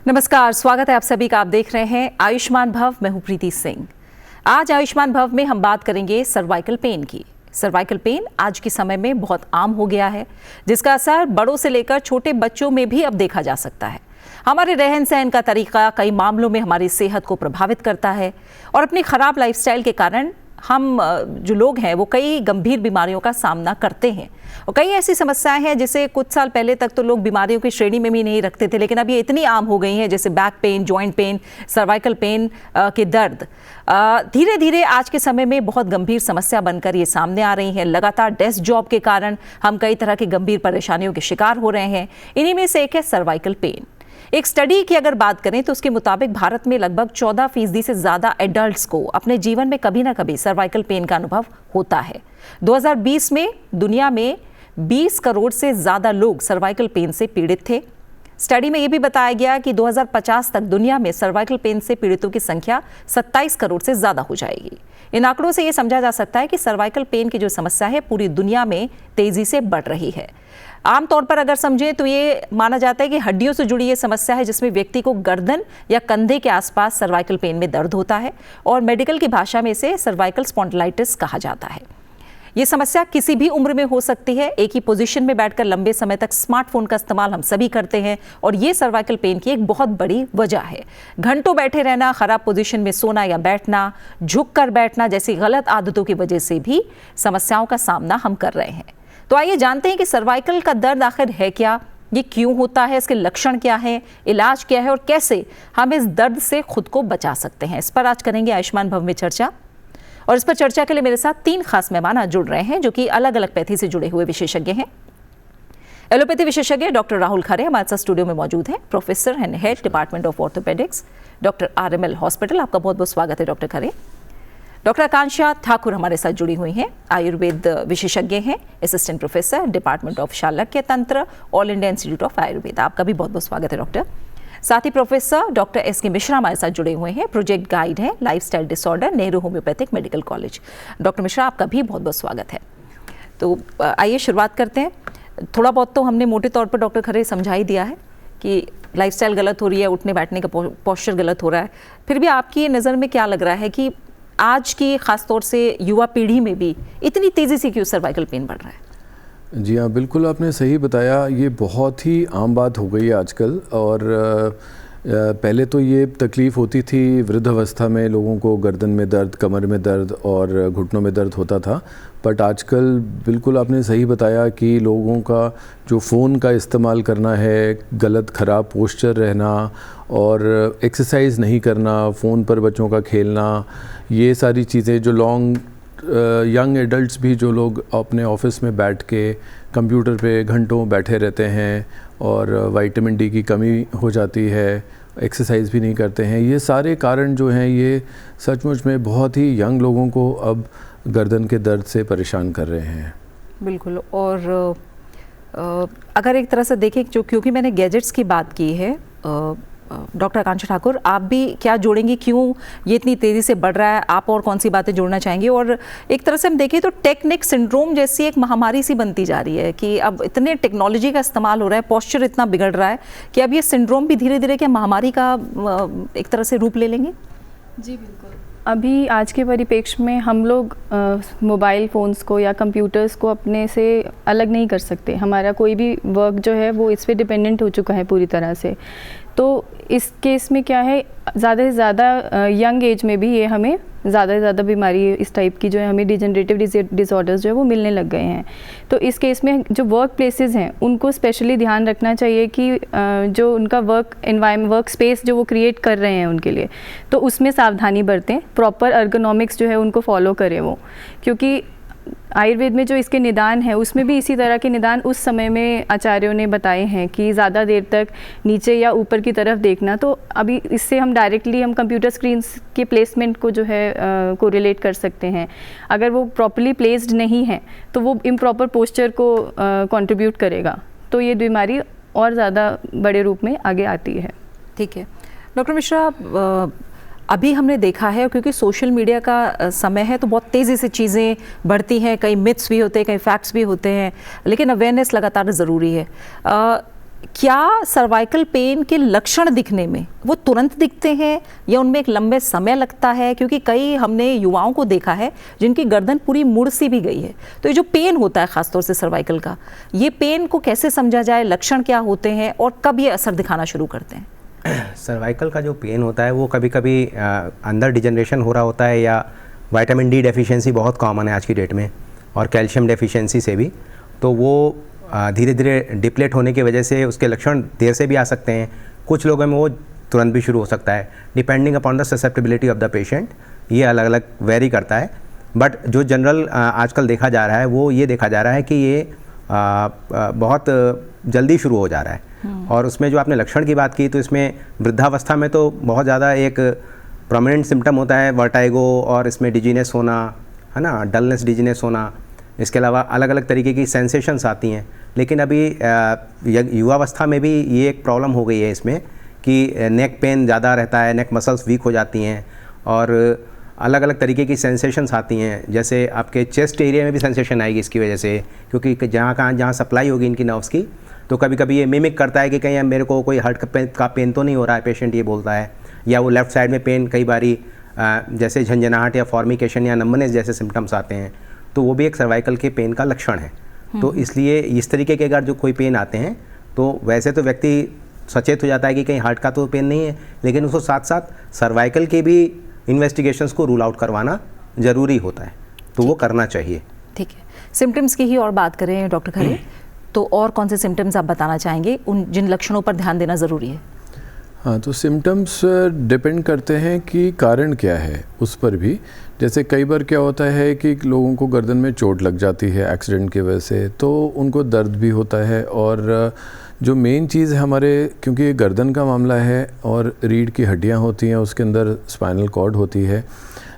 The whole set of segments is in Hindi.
नमस्कार, स्वागत है आप सभी का। आप देख रहे हैं आयुष्मान भव। मैं हूं प्रीति सिंह। आज आयुष्मान भव में हम बात करेंगे सर्वाइकल पेन की। सर्वाइकल पेन आज के समय में बहुत आम हो गया है, जिसका असर बड़ों से लेकर छोटे बच्चों में भी अब देखा जा सकता है। हमारे रहन सहन का तरीका कई मामलों में हमारी सेहत को प्रभावित करता है और अपनी खराब लाइफस्टाइल के कारण हम जो लोग हैं वो कई गंभीर बीमारियों का सामना करते हैं। और कई ऐसी समस्याएं हैं जिसे कुछ साल पहले तक तो लोग बीमारियों की श्रेणी में भी नहीं रखते थे, लेकिन अब ये इतनी आम हो गई हैं, जैसे back pain, joint pain, cervical pain के दर्द धीरे धीरे आज के समय में बहुत गंभीर समस्या बनकर ये सामने आ रही हैं। लगातार डेस्क जॉब के कारण हम कई तरह की गंभीर परेशानियों के शिकार हो रहे हैं। इन्हीं में से एक है सर्वाइकल पेन। एक स्टडी की अगर बात करें तो उसके मुताबिक भारत में लगभग 14% से ज़्यादा एडल्ट्स को अपने जीवन में कभी ना कभी सर्वाइकल पेन का अनुभव होता है। 2020 में दुनिया में 20 करोड़ से ज़्यादा लोग सर्वाइकल पेन से पीड़ित थे। स्टडी में यह भी बताया गया कि 2050 तक दुनिया में सर्वाइकल पेन से पीड़ितों की संख्या 27 करोड़ से ज़्यादा हो जाएगी। इन आंकड़ों से यह समझा जा सकता है कि सर्वाइकल पेन की जो समस्या है पूरी दुनिया में तेज़ी से बढ़ रही है। आमतौर पर अगर समझें तो ये माना जाता है कि हड्डियों से जुड़ी ये समस्या है, जिसमें व्यक्ति को गर्दन या कंधे के आसपास सर्वाइकल पेन में दर्द होता है और मेडिकल की भाषा में इसे सर्वाइकल स्पॉन्डिलाइटिस कहा जाता है। ये समस्या किसी भी उम्र में हो सकती है। एक ही पोजीशन में बैठकर लंबे समय तक स्मार्टफोन का इस्तेमाल हम सभी करते हैं और ये सर्वाइकल पेन की एक बहुत बड़ी वजह है। घंटों बैठे रहना, खराब पोजीशन में सोना या बैठना, झुककर बैठना जैसी गलत आदतों की वजह से भी समस्याओं का सामना हम कर रहे हैं। तो आइए जानते हैं कि सर्वाइकल का दर्द आखिर है क्या, ये क्यों होता है, इसके लक्षण क्या हैं, इलाज क्या है और कैसे हम इस दर्द से खुद को बचा सकते हैं। इस पर आज करेंगे आयुष्मान भव में चर्चा। और इस पर चर्चा के लिए मेरे साथ 3 खास मेहमान जुड़ रहे हैं, जो कि अलग अलग पैथी से जुड़े हुए विशेषज्ञ हैं। एलोपैथी विशेषज्ञ डॉक्टर राहुल खरे हमारे साथ स्टूडियो में मौजूद हैं, professor and head department of orthopaedics, doctor RML hospital. आपका बहुत बहुत स्वागत है डॉक्टर खरे। डॉक्टर आकांक्षा ठाकुर हमारे साथ जुड़ी हुई हैं, आयुर्वेद विशेषज्ञ हैं, असिस्टेंट प्रोफेसर, डिपार्टमेंट ऑफ शालक्य तंत्र, all India institute of Ayurveda. आपका भी बहुत बहुत स्वागत है डॉक्टर। साथ ही प्रोफेसर डॉक्टर SK मिश्रा हमारे साथ जुड़े हुए हैं, प्रोजेक्ट गाइड हैं, lifestyle disorder, Nehru homeopathic medical college. Doctor Mishra, आपका भी बहुत बहुत स्वागत है। तो आइए शुरुआत करते हैं। थोड़ा बहुत तो हमने मोटे तौर पर डॉक्टर खरे समझा ही दिया है कि लाइफस्टाइल गलत हो रही है, उठने बैठने का पोस्चर गलत हो रहा है। फिर भी आपकी नज़र में क्या लग रहा है कि आज की ख़ास तौर से युवा पीढ़ी में भी इतनी तेज़ी से क्यों सर्वाइकल पेन बढ़ रहा है? जी हाँ, बिल्कुल आपने सही बताया। ये बहुत ही आम बात हो गई है आजकल। और पहले तो ये तकलीफ़ होती थी वृद्धावस्था में, लोगों को गर्दन में दर्द, कमर में दर्द और घुटनों में दर्द होता था। बट आजकल बिल्कुल आपने सही बताया कि लोगों का जो फ़ोन का इस्तेमाल करना है, गलत ख़राब पोस्चर रहना और एक्सरसाइज नहीं करना, फ़ोन पर बच्चों का खेलना, ये सारी चीज़ें जो यंग एडल्ट्स भी जो लोग अपने ऑफिस में बैठ के कंप्यूटर पे घंटों बैठे रहते हैं और विटामिन D की कमी हो जाती है, एक्सरसाइज भी नहीं करते हैं, ये सारे कारण जो हैं ये सचमुच में बहुत ही यंग लोगों को अब गर्दन के दर्द से परेशान कर रहे हैं। बिल्कुल। और अगर एक तरह से देखें, जो क्योंकि मैंने गैजेट्स की बात की है, डॉक्टर आकांक्षा ठाकुर आप भी क्या जोड़ेंगी, क्यों ये इतनी तेज़ी से बढ़ रहा है? आप और कौन सी बातें जोड़ना चाहेंगे? और एक तरह से हम देखें तो टेक नेक सिंड्रोम जैसी एक महामारी सी बनती जा रही है कि अब इतने टेक्नोलॉजी का इस्तेमाल हो रहा है, पोस्चर इतना बिगड़ रहा है कि अब ये सिंड्रोम भी धीरे धीरे क्या महामारी का एक तरह से रूप ले लेंगे? जी बिल्कुल। अभी आज के परिप्रेक्ष्य में हम लोग मोबाइल फ़ोन्स को या कंप्यूटर्स को अपने से अलग नहीं कर सकते। हमारा कोई भी वर्क जो है वो इस पे डिपेंडेंट हो चुका है पूरी तरह से। तो इस केस में क्या है, ज़्यादा से ज़्यादा यंग एज में भी ये हमें ज़्यादा से ज़्यादा बीमारी इस टाइप की जो है हमें डिजेनरेटिव डिसऑर्डर्स जो है वो मिलने लग गए हैं। तो इस केस में जो वर्क प्लेसेस हैं उनको स्पेशली ध्यान रखना चाहिए कि जो उनका वर्क स्पेस जो वो क्रिएट कर रहे हैं उनके लिए, तो उसमें सावधानी बरतें, प्रॉपर अर्गोनॉमिक्स जो है उनको फॉलो करें वो। क्योंकि आयुर्वेद में जो इसके निदान है उसमें भी इसी तरह के निदान उस समय में आचार्यों ने बताए हैं कि ज़्यादा देर तक नीचे या ऊपर की तरफ देखना। तो अभी इससे हम डायरेक्टली कंप्यूटर स्क्रीन्स के प्लेसमेंट को जो है कोरिलेट कर सकते हैं। अगर वो प्रॉपर्ली प्लेस्ड नहीं है तो वो इम्प्रॉपर पोस्चर को कंट्रीब्यूट करेगा, तो ये बीमारी और ज़्यादा बड़े रूप में आगे आती है। ठीक है डॉक्टर मिश्रा, अभी हमने देखा है क्योंकि सोशल मीडिया का समय है तो बहुत तेज़ी से चीज़ें बढ़ती हैं, कई मिथ्स भी होते हैं, कई फैक्ट्स भी होते हैं, लेकिन अवेयरनेस लगातार ज़रूरी है। क्या सर्वाइकल पेन के लक्षण दिखने में वो तुरंत दिखते हैं या उनमें एक लंबे समय लगता है? क्योंकि कई हमने युवाओं को देखा है जिनकी गर्दन पूरी मुड़ सी भी गई है। तो ये जो पेन होता है खासतौर से सर्वाइकल का, ये पेन को कैसे समझा जाए, लक्षण क्या होते हैं और कब ये असर दिखाना शुरू करते हैं? सर्वाइकल का जो पेन होता है वो कभी कभी अंदर डिजनरेशन हो रहा होता है, या विटामिन डी डेफिशिएंसी बहुत कॉमन है आज की डेट में, और कैल्शियम डेफिशिएंसी से भी, तो वो धीरे धीरे डिप्लेट होने की वजह से उसके लक्षण देर से भी आ सकते हैं। कुछ लोगों में वो तुरंत भी शुरू हो सकता है, depending upon the susceptibility of the patient. ये अलग अलग वेरी करता है, बट जो जनरल आजकल देखा जा रहा है वो ये देखा जा रहा है कि ये बहुत जल्दी शुरू हो जा रहा है। और उसमें जो आपने लक्षण की बात की, तो इसमें वृद्धावस्था में तो बहुत ज़्यादा एक प्रोमिनेंट सिम्टम होता है वर्टाइगो, और इसमें डिजीनेस होना, है ना, डलनेस, डिजीनेस होना। इसके अलावा अलग अलग तरीके की सेंसेशंस आती हैं। लेकिन अभी युवावस्था में भी ये एक प्रॉब्लम हो गई है इसमें कि नेक पेन ज़्यादा रहता है, नेक मसल्स वीक हो जाती हैं, और अलग अलग तरीके की सेंसेशंस आती हैं। जैसे आपके चेस्ट एरिया में भी सेंसेशन आएगी इसकी वजह से, क्योंकि जहाँ सप्लाई होगी इनकी नर्व्स की, तो कभी कभी ये मिमिक करता है कि कहीं मेरे को कोई हार्ट का पेन तो नहीं हो रहा है, पेशेंट ये बोलता है। या वो लेफ़्ट साइड में पेन कई बारी जैसे झंझनाहट या फॉर्मिकेशन या नंबनेस जैसे सिम्टम्स आते हैं, तो वो भी एक सर्वाइकल के पेन का लक्षण है। तो इसलिए इस तरीके के अगर जो कोई पेन आते हैं, तो वैसे तो व्यक्ति सचेत हो जाता है कि कहीं हार्ट का तो पेन नहीं है, लेकिन उसको साथ साथ सर्वाइकल के भी इन्वेस्टिगेशंस को रूल आउट करवाना ज़रूरी होता है, तो वो करना चाहिए। ठीक है, सिम्टम्स की ही और बात करें डॉक्टर खरे, तो और कौन से सिम्टम्स आप बताना चाहेंगे, उन जिन लक्षणों पर ध्यान देना ज़रूरी है? हाँ, तो सिम्टम्स डिपेंड करते हैं कि कारण क्या है उस पर भी। जैसे कई बार क्या होता है कि लोगों को गर्दन में चोट लग जाती है एक्सीडेंट की वजह से, तो उनको दर्द भी होता है। और जो मेन चीज़ है हमारे, क्योंकि ये गर्दन का मामला है और रीढ़ की हड्डियाँ होती हैं, उसके अंदर स्पाइनल कॉर्ड होती है,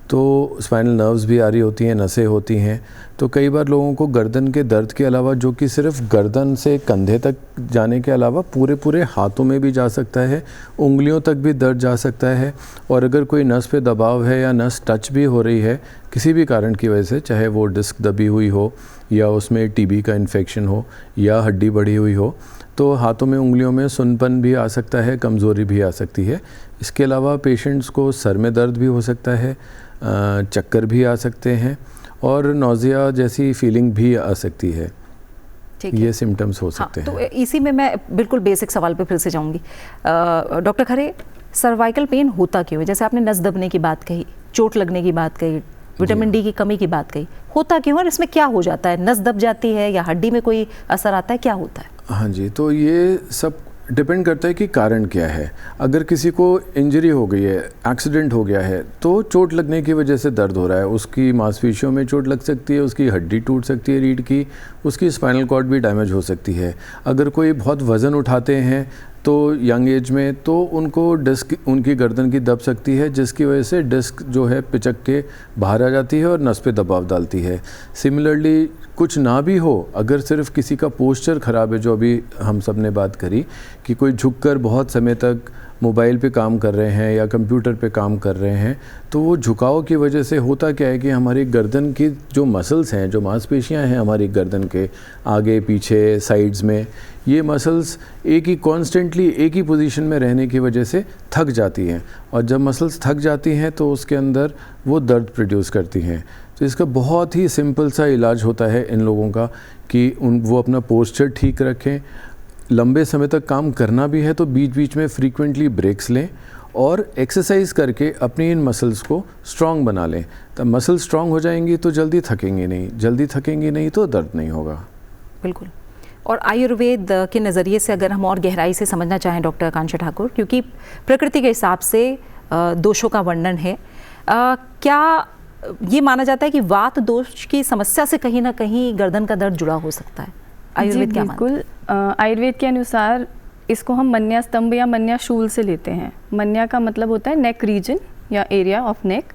तो स्पाइनल नर्व्स भी आ रही होती हैं, नसें होती हैं। तो कई बार लोगों को गर्दन के दर्द के अलावा, जो कि सिर्फ गर्दन से कंधे तक जाने के अलावा पूरे हाथों में भी जा सकता है, उंगलियों तक भी दर्द जा सकता है। और अगर कोई नस पे दबाव है या नस टच भी हो रही है किसी भी कारण की वजह से, चाहे वो डिस्क दबी हुई हो या उसमें टीबी का इन्फेक्शन हो या हड्डी बढ़ी हुई हो, तो हाथों में, उंगलियों में सुनपन भी आ सकता है, कमज़ोरी भी आ सकती है। इसके अलावा पेशेंट्स को सर में दर्द भी हो सकता है, चक्कर भी आ सकते हैं, और नौजिया जैसी फीलिंग भी आ सकती है। ये सिम्टम्स हो सकते हैं। तो इसी में मैं बिल्कुल बेसिक सवाल पे फिर से जाऊंगी। डॉक्टर खरे, सर्वाइकल पेन होता क्यों है? जैसे आपने नस दबने की बात कही, चोट लगने की बात कही, विटामिन डी की कमी की बात कही, होता क्यों है? इसमें क्या हो जाता है? नस दब जाती है या हड्डी में कोई असर आता है, क्या होता है? हाँ जी, तो ये सब डिपेंड करता है कि कारण क्या है। अगर किसी को इंजरी हो गई है, एक्सीडेंट हो गया है, तो चोट लगने की वजह से दर्द हो रहा है, उसकी मांसपेशियों में चोट लग सकती है, उसकी हड्डी टूट सकती है रीढ़ की, उसकी स्पाइनल कॉर्ड भी डैमेज हो सकती है। अगर कोई बहुत वज़न उठाते हैं तो यंग एज में, तो उनको डिस्क, उनकी गर्दन की दब सकती है, जिसकी वजह से डिस्क जो है पिचक के बाहर आ जाती है और नस पे दबाव डालती है। सिमिलरली कुछ ना भी हो, अगर सिर्फ किसी का पोस्चर ख़राब है, जो अभी हम सब ने बात करी कि कोई झुककर बहुत समय तक मोबाइल पे काम कर रहे हैं या कंप्यूटर पे काम कर रहे हैं, तो वो झुकाव की वजह से होता क्या है कि हमारी गर्दन की जो मसल्स हैं, जो मांसपेशियां हैं हमारी गर्दन के आगे पीछे साइड्स में, ये मसल्स एक ही कॉन्स्टेंटली एक ही पोजीशन में रहने की वजह से थक जाती हैं, और जब मसल्स थक जाती हैं तो उसके अंदर वो दर्द प्रोड्यूस करती हैं। तो इसका बहुत ही सिंपल सा इलाज होता है इन लोगों का कि वो अपना पोस्चर ठीक रखें, लंबे समय तक काम करना भी है तो बीच बीच में फ्रीक्वेंटली ब्रेक्स लें, और एक्सरसाइज करके अपनी इन मसल्स को स्ट्रॉन्ग बना लें। तब मसल स्ट्रॉन्ग हो जाएंगी तो जल्दी थकेंगी नहीं तो दर्द नहीं होगा। बिल्कुल। और आयुर्वेद के नज़रिए से अगर हम और गहराई से समझना चाहें डॉक्टर आकांक्षा ठाकुर, क्योंकि प्रकृति के हिसाब से दोषों का वर्णन है, क्या ये माना जाता है कि वात दोष की समस्या से कहीं ना कहीं गर्दन का दर्द जुड़ा हो सकता है? आयुर्वेद क्या मानता है? बिल्कुल, आयुर्वेद के अनुसार इसको हम मन्या स्तंभ या मन्या शूल से लेते हैं। मन्या का मतलब होता है नेक रीजन या एरिया ऑफ नेक।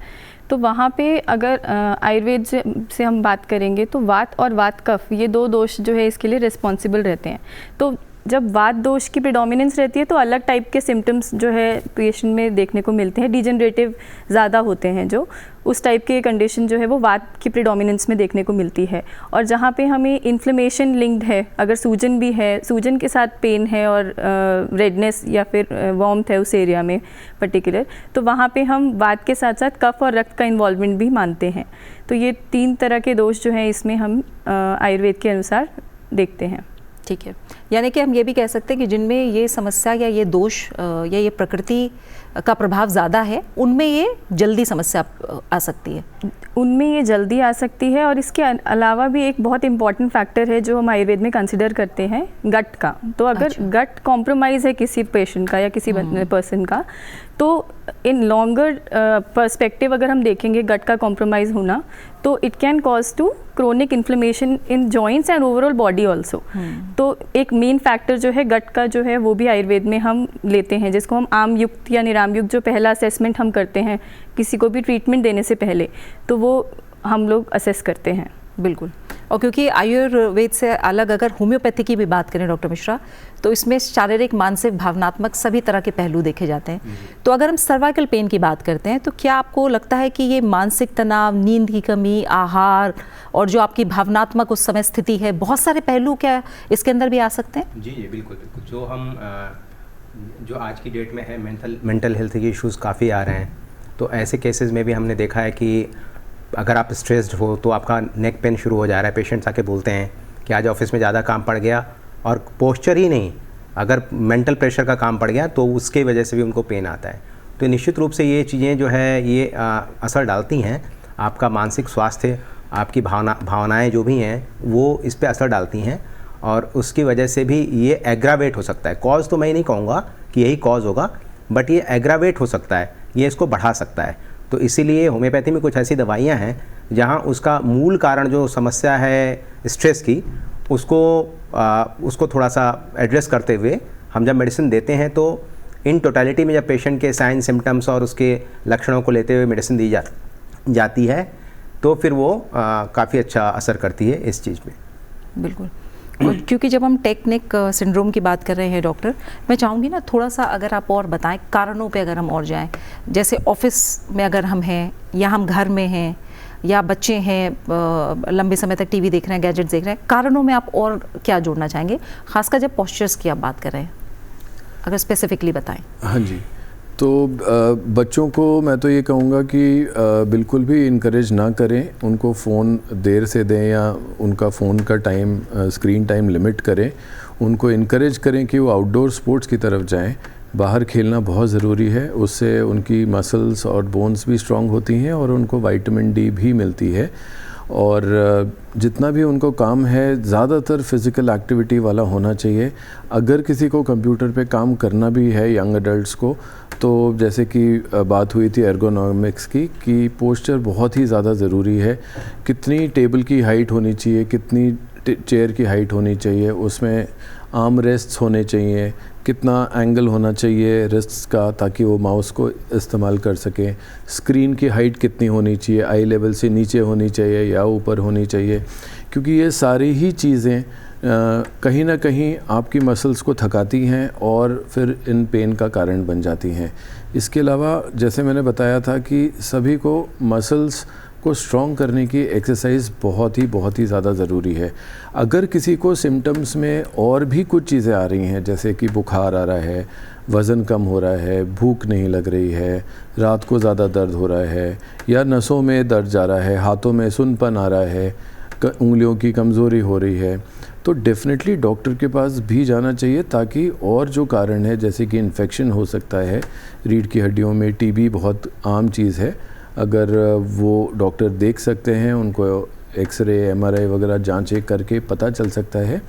तो वहाँ पे अगर आयुर्वेद से हम बात करेंगे तो वात और वात कफ, ये दो दोष जो है इसके लिए रिस्पॉन्सिबल रहते हैं। तो जब वात दोष की प्रिडोमिनेंस रहती है तो अलग टाइप के सिम्टम्स जो है पेशेंट में देखने को मिलते हैं, डिजेनरेटिव ज़्यादा होते हैं, जो उस टाइप के कंडीशन जो है वो वात की प्रिडोमिनेंस में देखने को मिलती है। और जहाँ पे हमें इन्फ्लेमेशन लिंक्ड है, अगर सूजन भी है, सूजन के साथ पेन है और रेडनेस या फिर वार्मथ है उस एरिया में पर्टिकुलर, तो वहाँ पे हम वात के साथ साथ कफ और रक्त का इन्वॉल्वमेंट भी मानते हैं। तो ये 3 तरह के दोष जो हैं इसमें हम आयुर्वेद के अनुसार देखते हैं। ठीक है, यानी कि हम ये भी कह सकते हैं कि जिनमें ये समस्या या ये दोष या ये प्रकृति का प्रभाव ज़्यादा है, उनमें ये जल्दी समस्या आ सकती है। उनमें ये जल्दी आ सकती है। और इसके अलावा भी एक बहुत इंपॉर्टेंट फैक्टर है जो हम आयुर्वेद में कंसिडर करते हैं, गट का। तो अगर गट कॉम्प्रोमाइज़ है किसी पेशेंट का या किसी पर्सन का, तो इन लॉन्गर पर्सपेक्टिव अगर हम देखेंगे गट का कॉम्प्रोमाइज़ होना, तो it can cause to chronic inflammation in joints and overall body also. तो एक मेन फैक्टर जो है गट का जो है वो भी आयुर्वेद में हम लेते हैं, जिसको हम आम युक्त या निराम युक्त जो पहला असेसमेंट हम करते हैं किसी को भी ट्रीटमेंट देने से पहले, तो वो हम लोग असेस करते हैं। बिल्कुल। और क्योंकि आयुर्वेद से अलग अगर होम्योपैथी की भी बात करें डॉक्टर मिश्रा, तो इसमें शारीरिक, मानसिक, भावनात्मक सभी तरह के पहलू देखे जाते हैं। तो अगर हम सर्वाइकल पेन की बात करते हैं, तो क्या आपको लगता है कि ये मानसिक तनाव, नींद की कमी, आहार और जो आपकी भावनात्मक उस समय स्थिति है, बहुत सारे पहलू क्या इसके अंदर भी आ सकते हैं? जी जी बिल्कुल बिल्कुल। जो आज की डेट में है, मेंटल हेल्थ के इश्यूज़ काफ़ी आ रहे हैं। तो ऐसे केसेस में भी हमने देखा है कि अगर आप स्ट्रेस्ड हो तो आपका नेक पेन शुरू हो जा रहा है। पेशेंट्स आके बोलते हैं कि आज ऑफिस में ज़्यादा काम पड़ गया, और पोस्चर ही नहीं, अगर मेंटल प्रेशर का काम पड़ गया तो उसके वजह से भी उनको पेन आता है। तो निश्चित रूप से ये चीज़ें जो है ये असर डालती हैं, आपका मानसिक स्वास्थ्य, आपकी भावनाएं जो भी हैं वो इस पे असर डालती हैं, और उसकी वजह से भी ये एग्रावेट हो सकता है। कॉज तो मैं नहीं कहूँगा कि यही कॉज होगा, बट ये एग्रावेट हो सकता है, ये इसको बढ़ा सकता है। तो इसीलिए होम्योपैथी में कुछ ऐसी दवाइयाँ हैं जहाँ उसका मूल कारण जो समस्या है स्ट्रेस की, उसको थोड़ा सा एड्रेस करते हुए हम जब मेडिसिन देते हैं, तो इन टोटलिटी में जब पेशेंट के साइन सिम्टम्स और उसके लक्षणों को लेते हुए मेडिसिन दी जाती है, तो फिर वो काफ़ी अच्छा असर करती है इस चीज़ में। बिल्कुल। क्योंकि जब हम टेक्निक सिंड्रोम की बात कर रहे हैं डॉक्टर, मैं चाहूँगी ना थोड़ा सा अगर आप और बताएं, कारणों पे अगर हम और जाएं, जैसे ऑफिस में अगर हम हैं या हम घर में हैं या बच्चे हैं, लंबे समय तक टीवी देख रहे हैं, गैजेट्स देख रहे हैं, कारणों में आप और क्या जोड़ना चाहेंगे, खासकर जब पोस्चर्स की आप बात कर रहे हैं, अगर स्पेसिफिकली बताएं। हाँ जी, तो बच्चों को मैं तो ये कहूँगा कि बिल्कुल भी इनकरेज ना करें, उनको फ़ोन देर से दें या उनका फ़ोन का टाइम, स्क्रीन टाइम लिमिट करें। उनको इनकरेज करें कि वो आउटडोर स्पोर्ट्स की तरफ जाएं। बाहर खेलना बहुत ज़रूरी है, उससे उनकी मसल्स और बोन्स भी स्ट्रॉन्ग होती हैं और उनको विटामिन डी भी मिलती है। और जितना भी उनको काम है ज़्यादातर फ़िज़िकल एक्टिविटी वाला होना चाहिए। अगर किसी को कंप्यूटर पे काम करना भी है, यंग एडल्ट्स को, तो जैसे कि बात हुई थी एर्गोनॉमिक्स की, कि पोस्चर बहुत ही ज़्यादा ज़रूरी है। कितनी टेबल की हाइट होनी चाहिए, कितनी चेयर की हाइट होनी चाहिए, उसमें आर्म रेस्ट्स होने चाहिए, कितना एंगल होना चाहिए रिस्ट्स का ताकि वो माउस को इस्तेमाल कर सकें, स्क्रीन की हाइट कितनी होनी चाहिए, आई लेवल से नीचे होनी चाहिए या ऊपर होनी चाहिए, क्योंकि ये सारी ही चीज़ें कहीं ना कहीं आपकी मसल्स को थकाती हैं और फिर इन पेन का कारण बन जाती हैं। इसके अलावा जैसे मैंने बताया था कि सभी को मसल्स को स्ट्रॉन्ग करने की एक्सरसाइज बहुत ही ज़्यादा ज़रूरी है। अगर किसी को सिम्टम्स में और भी कुछ चीज़ें आ रही हैं, जैसे कि बुखार आ रहा है, वज़न कम हो रहा है, भूख नहीं लग रही है, रात को ज़्यादा दर्द हो रहा है, या नसों में दर्द जा रहा है, हाथों में सुनपन आ रहा है, उंगलियों की कमज़ोरी हो रही है, तो डेफिनेटली डॉक्टर के पास भी जाना चाहिए, ताकि और जो कारण है जैसे कि इन्फेक्शन हो सकता है रीढ़ की हड्डियों में, टीबी बहुत आम चीज़ है, अगर वो डॉक्टर देख सकते हैं, उनको एक्सरे एमआरआई वगैरह जांचें करके पता चल सकता है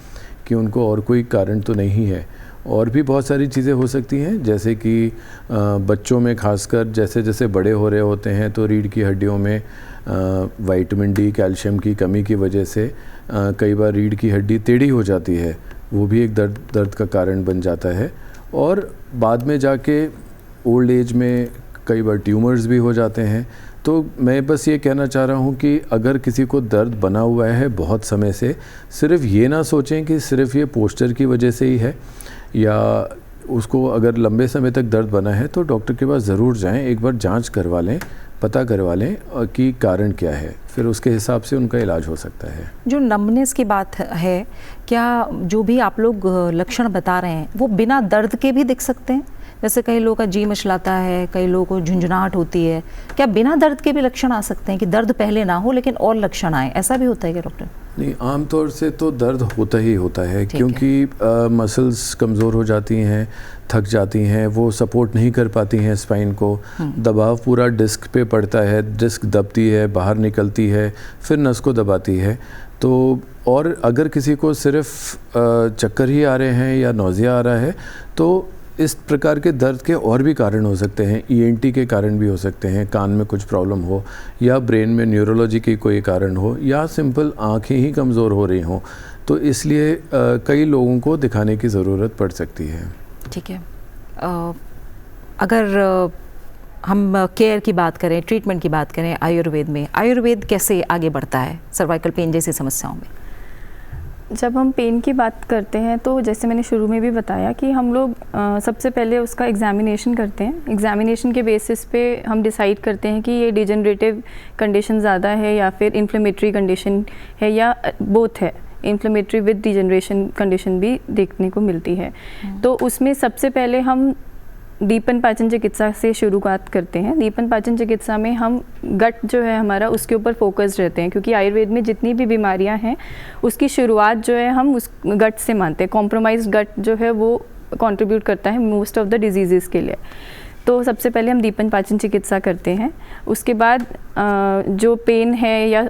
कि उनको और कोई कारण तो नहीं है। और भी बहुत सारी चीज़ें हो सकती हैं, जैसे कि बच्चों में खासकर जैसे जैसे बड़े हो रहे होते हैं तो रीढ़ की हड्डियों में विटामिन डी, कैल्शियम की कमी की वजह से कई बार रीढ़ की हड्डी टेढ़ी हो जाती है, वो भी एक दर्द का कारण बन जाता है। और बाद में जाके ओल्ड एज में कई बार ट्यूमर्स भी हो जाते हैं, तो मैं बस ये कहना चाह रहा हूँ कि अगर किसी को दर्द बना हुआ है बहुत समय से, सिर्फ ये ना सोचें कि सिर्फ ये पोस्चर की वजह से ही है, या उसको अगर लंबे समय तक दर्द बना है तो डॉक्टर के पास ज़रूर जाएं, एक बार जांच करवा लें, पता करवा लें कि कारण क्या है, फिर उसके हिसाब से उनका इलाज हो सकता है। जो नमनेस की बात है, क्या जो भी आप लोग लक्षण बता रहे हैं वो बिना दर्द के भी दिख सकते हैं? जैसे कई लोगों का जी मचलाता है, कई लोगों को झुंझुनाहट होती है, क्या बिना दर्द के भी लक्षण आ सकते हैं कि दर्द पहले ना हो लेकिन और लक्षण आए, ऐसा भी होता है क्या डॉक्टर? नहीं, आमतौर से तो दर्द होता ही होता है, क्योंकि मसल्स कमज़ोर हो जाती हैं, थक जाती हैं, वो सपोर्ट नहीं कर पाती हैं स्पाइन को, दबाव पूरा डिस्क पे पड़ता है, डिस्क दबती है, बाहर निकलती है, फिर नस को दबाती है। तो और अगर किसी को सिर्फ चक्कर ही आ रहे हैं या नौजिया आ रहा है तो इस प्रकार के दर्द के और भी कारण हो सकते हैं, ENT के कारण भी हो सकते हैं, कान में कुछ प्रॉब्लम हो, या ब्रेन में न्यूरोलॉजी की कोई कारण हो, या सिंपल आँखें ही कमज़ोर हो रही हों। तो इसलिए कई लोगों को दिखाने की ज़रूरत पड़ सकती है। ठीक है। अगर हम केयर की बात करें, ट्रीटमेंट की बात करें आयुर्वेद में, आयुर्वेद कैसे आगे बढ़ता है सर्वाइकल पेन जैसी समस्याओं में? जब हम पेन की बात करते हैं तो जैसे मैंने शुरू में भी बताया कि हम लोग सबसे पहले उसका एग्जामिनेशन करते हैं। एग्जामिनेशन के बेसिस पे हम डिसाइड करते हैं कि ये डिजनरेटिव कंडीशन ज़्यादा है या फिर इन्फ्लेमेटरी कंडीशन है, या बोथ है, इन्फ्लेमेटरी विद डिजनरेशन कंडीशन भी देखने को मिलती है। तो उसमें सबसे पहले हम दीपन पाचन चिकित्सा से शुरुआत करते हैं। दीपन पाचन चिकित्सा में हम गट जो है हमारा उसके ऊपर फोकस रहते हैं, क्योंकि आयुर्वेद में जितनी भी बीमारियां हैं उसकी शुरुआत जो है हम उस गट से मानते हैं। कॉम्प्रोमाइज्ड गट जो है वो कंट्रीब्यूट करता है मोस्ट ऑफ द डिजीज़ के लिए। तो सबसे पहले हम दीपन पाचन चिकित्सा करते हैं। उसके बाद जो पेन है या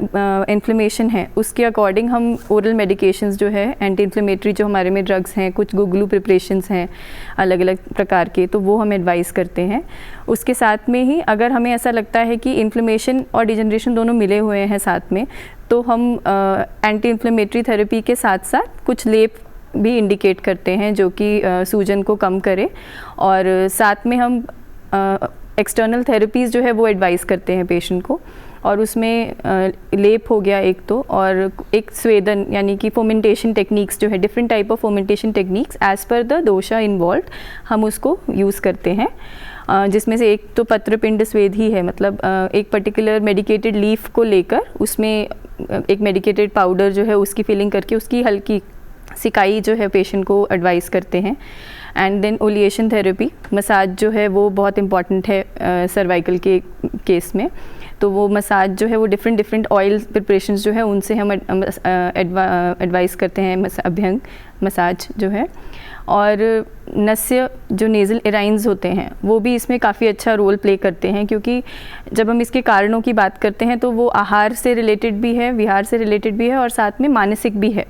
इन्फ्लेमेशन है उसके अकॉर्डिंग हम ओरल मेडिकेशंस जो है, एंटी इन्फ्लेमेटरी जो हमारे में ड्रग्स हैं, कुछ गुगलू प्रिपरेशंस हैं अलग अलग प्रकार के, तो वो हम एडवाइस करते हैं। उसके साथ में ही अगर हमें ऐसा लगता है कि इन्फ्लेमेशन और डिजनरेशन दोनों मिले हुए हैं साथ में, तो हम एंटी इन्फ्लेमेटरी थेरेपी के साथ साथ कुछ लेप भी इंडिकेट करते हैं जो कि सूजन को कम करे, और साथ में हम एक्सटर्नल थेरेपीज़ जो है वो एडवाइस करते हैं पेशेंट को। और उसमें लेप हो गया एक तो, और एक स्वेदन यानी कि फोमेंटेशन टेक्निक्स जो है, different type of fomentation techniques as per the dosha involve हम उसको यूज़ करते हैं। जिसमें से एक तो पत्रपिंड स्वेद ही है, मतलब एक पर्टिकुलर मेडिकेटेड लीफ को लेकर उसमें एक मेडिकेटेड पाउडर जो है उसकी फिलिंग करके उसकी हल्की सिकाई जो है पेशेंट को एडवाइस करते हैं। And then oleation therapy, massage जो है वो बहुत इंपॉर्टेंट है सर्वाइकल के केस में। तो वो मसाज जो है वो डिफरेंट ऑयल प्रिपरेशंस जो है उनसे हम एडवाइस करते हैं, अभ्यंग मसाज जो है। और नस्य जो नेज़ल एराइंस होते हैं वो भी इसमें काफ़ी अच्छा रोल प्ले करते हैं, क्योंकि जब हम इसके कारणों की बात करते हैं तो वो आहार से रिलेटेड भी है, विहार से रिलेटेड भी है, और साथ में मानसिक भी है,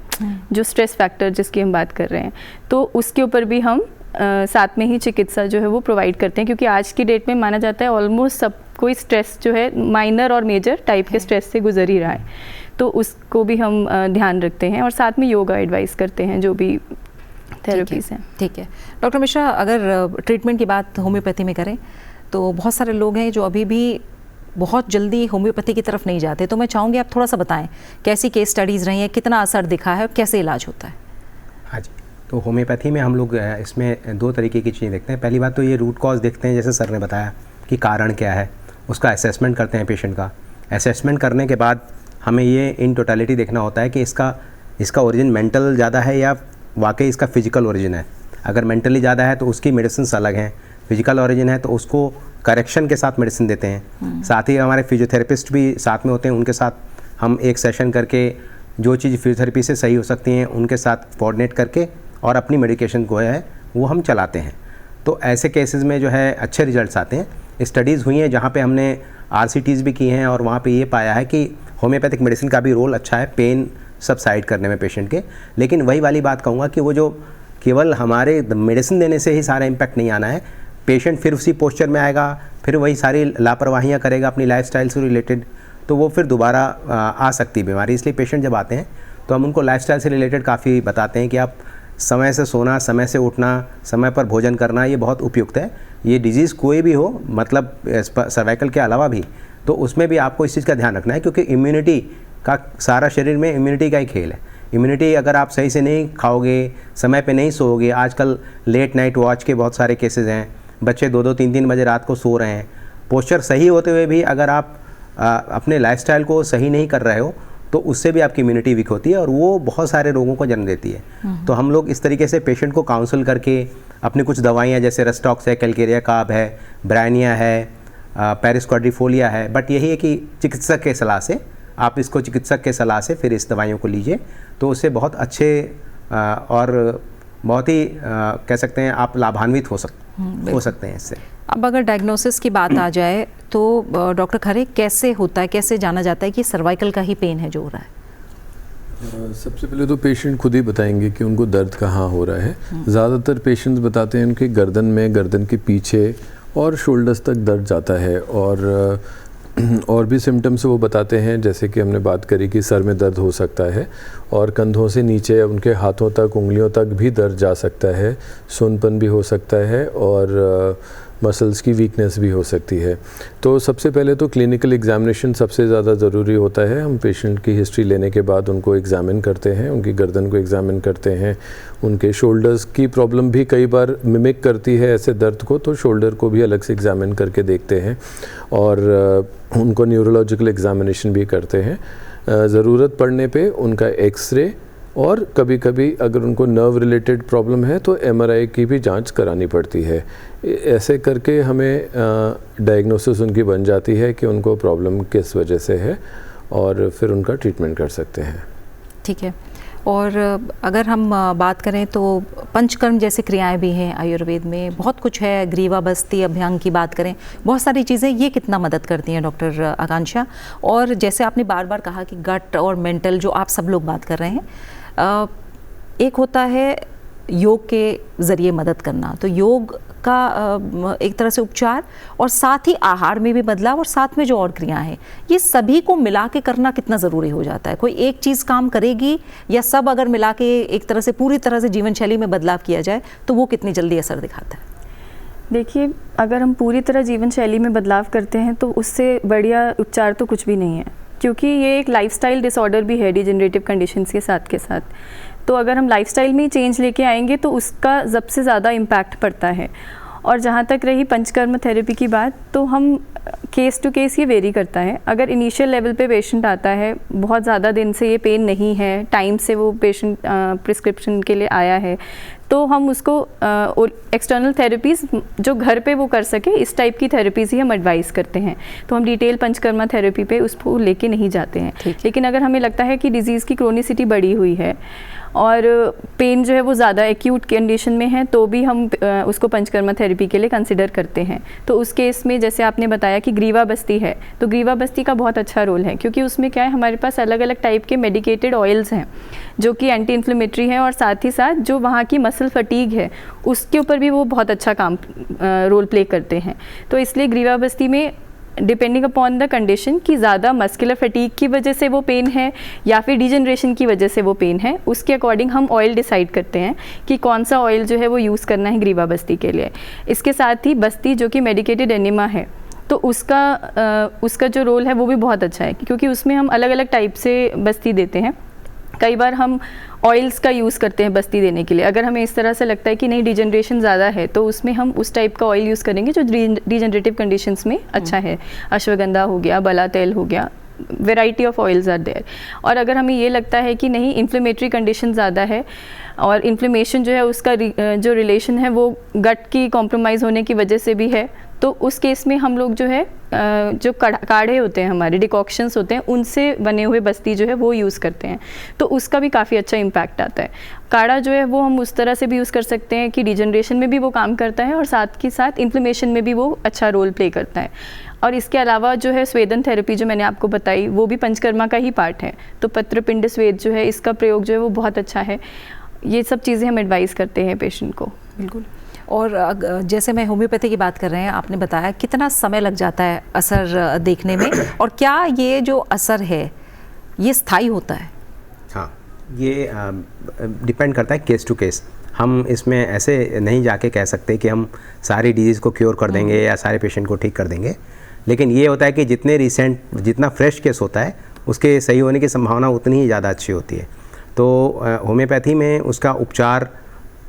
जो स्ट्रेस फैक्टर जिसकी हम बात कर रहे हैं, तो उसके ऊपर भी हम साथ में ही चिकित्सा जो है वो प्रोवाइड करते हैं। क्योंकि आज की डेट में माना जाता है ऑलमोस्ट सब कोई स्ट्रेस जो है माइनर और मेजर टाइप के स्ट्रेस से गुजर ही रहा है, तो उसको भी हम ध्यान रखते हैं, और साथ में योगा एडवाइस करते हैं जो भी थेरेपीज़ हैं। ठीक है डॉक्टर मिश्रा, अगर ट्रीटमेंट की बात होम्योपैथी में करें तो बहुत सारे लोग हैं जो अभी भी बहुत जल्दी होम्योपैथी की तरफ नहीं जाते, तो मैं चाहूँगी आप थोड़ा सा बताएं कैसी केस स्टडीज़ रही हैं, कितना असर दिखा है और कैसे इलाज होता है? हाँ जी, तो होम्योपैथी में हम लोग इसमें दो तरीके की चीज़ें देखते हैं। पहली बात तो ये रूट कॉज देखते हैं, जैसे सर ने बताया कि कारण क्या है, उसका असेसमेंट करते हैं पेशेंट का। असेसमेंट करने के बाद हमें ये इन टोटलिटी देखना होता है कि इसका ओरिजिन मेंटल ज़्यादा है या वाकई इसका फिजिकल ओरिजिन है। अगर मेंटली ज़्यादा है तो उसकी मेडिसिन अलग हैं, फिजिकल ओरिजिन है तो उसको करेक्शन के साथ मेडिसिन देते हैं। साथ ही हमारे फिजियोथेरेपिस्ट भी साथ में होते हैं, उनके साथ हम एक सेशन करके जो चीज़ फिजियोथेरेपी से सही हो सकती हैं उनके साथ कोऑर्डिनेट करके और अपनी मेडिकेशन को है वो हम चलाते हैं। तो ऐसे केसेस में जो है अच्छे रिजल्ट्स आते हैं। स्टडीज़ हुई हैं जहाँ पे हमने RCTs भी की हैं और वहाँ पे ये पाया है कि होम्योपैथिक मेडिसिन का भी रोल अच्छा है पेन सबसाइड करने में पेशेंट के। लेकिन वही वाली बात कहूँगा कि वो जो केवल हमारे मेडिसिन देने से ही सारा इम्पैक्ट नहीं आना है, पेशेंट फिर उसी पोस्चर में आएगा, फिर वही सारी लापरवाहियाँ करेगा अपनी लाइफस्टाइल से रिलेटेड, तो वो फिर दोबारा आ सकती है बीमारी। इसलिए पेशेंट जब आते हैं तो हम उनको लाइफस्टाइल से रिलेटेड काफ़ी बताते हैं कि आप समय से सोना, समय से उठना, समय पर भोजन करना, ये बहुत उपयुक्त है। ये डिजीज़ कोई भी हो, मतलब सर्वाइकल के अलावा भी, तो उसमें भी आपको इस चीज़ का ध्यान रखना है, क्योंकि इम्यूनिटी का, सारा शरीर में इम्यूनिटी का ही खेल है। इम्यूनिटी अगर आप सही से नहीं खाओगे, समय पे नहीं सोओगे, आजकल लेट नाइट वॉच के बहुत सारे केसेस हैं, बच्चे 2-2, 3-3 बजे रात को सो रहे हैं। पोस्चर सही होते हुए भी अगर आप अपने लाइफस्टाइल को सही नहीं कर रहे हो तो उससे भी आपकी इम्यूनिटी वीक होती है और वो बहुत सारे रोगों को जन्म देती है। तो हम लोग इस तरीके से पेशेंट को काउंसल करके अपनी कुछ दवाइयाँ, जैसे रेस्टॉक्स है, कैलकेरिया कार्ब है, ब्रायनिया है, पैरिस क्वाड्रिफोलिया है, बट यही है कि चिकित्सक के सलाह से, आप इसको चिकित्सक के सलाह से फिर इस दवाइयों को लीजिए, तो उससे बहुत अच्छे और बहुत ही कह सकते हैं आप लाभान्वित हो सकते हैं इससे। अब अगर डायग्नोसिस की बात आ जाए तो डॉक्टर खरे कैसे होता है, कैसे जाना जाता है कि सर्वाइकल का ही पेन है जो हो रहा है? सबसे पहले तो पेशेंट खुद ही बताएंगे कि उनको दर्द कहाँ हो रहा है। ज़्यादातर पेशेंट्स बताते हैं उनके गर्दन में, गर्दन के पीछे और शोल्डर्स तक दर्द जाता है, और भी सिम्टम्स वो बताते हैं, जैसे कि हमने बात करी कि सर में दर्द हो सकता है और कंधों से नीचे उनके हाथों तक, उंगलियों तक भी दर्द जा सकता है, सुनपन भी हो सकता है और मसल्स की वीकनेस भी हो सकती है। तो सबसे पहले तो क्लिनिकल एग्जामिनेशन सबसे ज़्यादा ज़रूरी होता है। हम पेशेंट की हिस्ट्री लेने के बाद उनको एग्जामिन करते हैं, उनकी गर्दन को एग्जामिन करते हैं, उनके शोल्डर्स की प्रॉब्लम भी कई बार मिमिक करती है ऐसे दर्द को, तो शोल्डर को भी अलग से एग्जामिन करके देखते हैं और उनको न्यूरोलॉजिकल एग्जामिनेशन भी करते हैं। ज़रूरत पड़ने पे उनका एक्सरे और कभी कभी अगर उनको नर्व रिलेटेड प्रॉब्लम है तो एमआरआई की भी जांच करानी पड़ती है। ऐसे करके हमें डायग्नोसिस उनकी बन जाती है कि उनको प्रॉब्लम किस वजह से है और फिर उनका ट्रीटमेंट कर सकते हैं। ठीक है। और अगर हम बात करें तो पंचकर्म जैसी क्रियाएं भी हैं आयुर्वेद में, बहुत कुछ है, ग्रीवा बस्ती अभ्यंग की बात करें, बहुत सारी चीज़ें, ये कितना मदद करती हैं डॉक्टर आकांक्षा? और जैसे आपने बार बार कहा कि गट और मेंटल, जो आप सब लोग बात कर रहे हैं, एक होता है योग के ज़रिए मदद करना, तो योग का एक तरह से उपचार और साथ ही आहार में भी बदलाव और साथ में जो और क्रियाएं हैं, ये सभी को मिला के करना कितना ज़रूरी हो जाता है? कोई एक चीज़ काम करेगी या सब अगर मिला के एक तरह से पूरी तरह से जीवन शैली में बदलाव किया जाए तो वो कितनी जल्दी असर दिखाता है? देखिए, अगर हम पूरी तरह जीवन शैली में बदलाव करते हैं तो उससे बढ़िया उपचार तो कुछ भी नहीं है, क्योंकि ये एक लाइफस्टाइल डिसऑर्डर भी है डिजेनरेटिव कंडीशंस के साथ। तो अगर हम लाइफस्टाइल में ही चेंज लेके आएंगे तो उसका सबसे ज़्यादा इम्पैक्ट पड़ता है। और जहाँ तक रही पंचकर्म थेरेपी की बात, तो हम केस टू केस ये वेरी करता है। अगर इनिशियल लेवल पे पेशेंट आता है, बहुत ज़्यादा दिन से ये पेन नहीं है, टाइम से वो पेशेंट प्रिस्क्रिप्शन के लिए आया है, तो हम उसको एक्सटर्नल थेरेपीज़ जो घर पे वो कर सके, इस टाइप की थेरेपीज़ ही हम एडवाइस करते हैं। तो हम डिटेल पंचकर्मा थेरेपी पे उसको लेके नहीं जाते हैं। लेकिन अगर हमें लगता है कि डिज़ीज़ की क्रोनिसिटी बढ़ी हुई है और पेन जो है वो ज़्यादा एक्यूट कंडीशन में है, तो भी हम उसको पंचकर्मा थेरेपी के लिए कंसिडर करते हैं। तो उस केस में जैसे आपने बताया कि ग्रीवा बस्ती है, तो ग्रीवा बस्ती का बहुत अच्छा रोल है, क्योंकि उसमें क्या है, हमारे पास अलग अलग टाइप के मेडिकेटेड ऑयल्स हैं जो कि एंटी इन्फ्लेमेटरी हैं, और साथ ही साथ जो वहाँ की मसल फटीग है उसके ऊपर भी वो बहुत अच्छा काम रोल प्ले करते हैं। तो इसलिए ग्रीवा बस्ती में डिपेंडिंग अपॉन द कंडीशन कि ज़्यादा मस्कुलर फटीग की वजह से वो पेन है या फिर डिजनरेशन की वजह से वो पेन है, उसके अकॉर्डिंग हम ऑयल डिसाइड करते हैं कि कौन सा ऑयल जो है वो यूज़ करना है ग्रीवा बस्ती के लिए। इसके साथ ही बस्ती जो कि मेडिकेटेड एनिमा है, तो उसका जो रोल है वो भी बहुत अच्छा है, क्योंकि उसमें हम अलग अलग टाइप से बस्ती देते हैं। कई बार हम ऑयल्स का यूज़ करते हैं बस्ती देने के लिए। अगर हमें इस तरह से लगता है कि नहीं डिजनरेशन ज़्यादा है, तो उसमें हम उस टाइप का ऑयल यूज़ करेंगे जो डिजनरेटिव कंडीशंस में अच्छा है। अश्वगंधा हो गया, बला तेल हो गया, variety of oils are there. और अगर हमें ये लगता है कि नहीं इन्फ्लेमेटरी कंडीशन ज़्यादा है और इन्फ्लेमेशन जो है उसका जो रिलेशन है वो गट की कॉम्प्रोमाइज़ होने की वजह से भी है, तो उस केस में हम लोग जो है जो काढ़े होते हैं, हमारे डिकॉक्शंस होते हैं, उनसे बने हुए बस्ती जो है वो यूज़ करते हैं, तो उसका भी काफ़ी अच्छा इम्पैक्ट आता है। काढ़ा जो है वो हम उस तरह से भी यूज़ कर सकते हैं कि डिजनरेशन में भी वो काम करता है और साथ ही साथ इन्फ्लेमेशन में भी वो अच्छा रोल प्ले करता है। और इसके अलावा जो है स्वेदन थेरेपी जो मैंने आपको बताई, वो भी पंचकर्मा का ही पार्ट है। तो पत्रपिंड स्वेद जो है, इसका प्रयोग जो है वो बहुत अच्छा है। ये सब चीज़ें हम एडवाइस करते हैं पेशेंट को। बिल्कुल। और जैसे मैं होम्योपैथी की बात कर रहे हैं, आपने बताया कितना समय लग जाता है असर देखने में, और क्या ये जो असर है ये स्थायी होता है? हाँ, ये डिपेंड करता है केस टू केस। हम इसमें ऐसे नहीं जाके कह सकते कि हम सारी डिजीज़ को क्योर कर देंगे या सारे पेशेंट को ठीक कर देंगे, लेकिन ये होता है कि जितना फ्रेश केस होता है उसके सही होने की संभावना उतनी ही ज़्यादा अच्छी होती है। तो होम्योपैथी में उसका उपचार,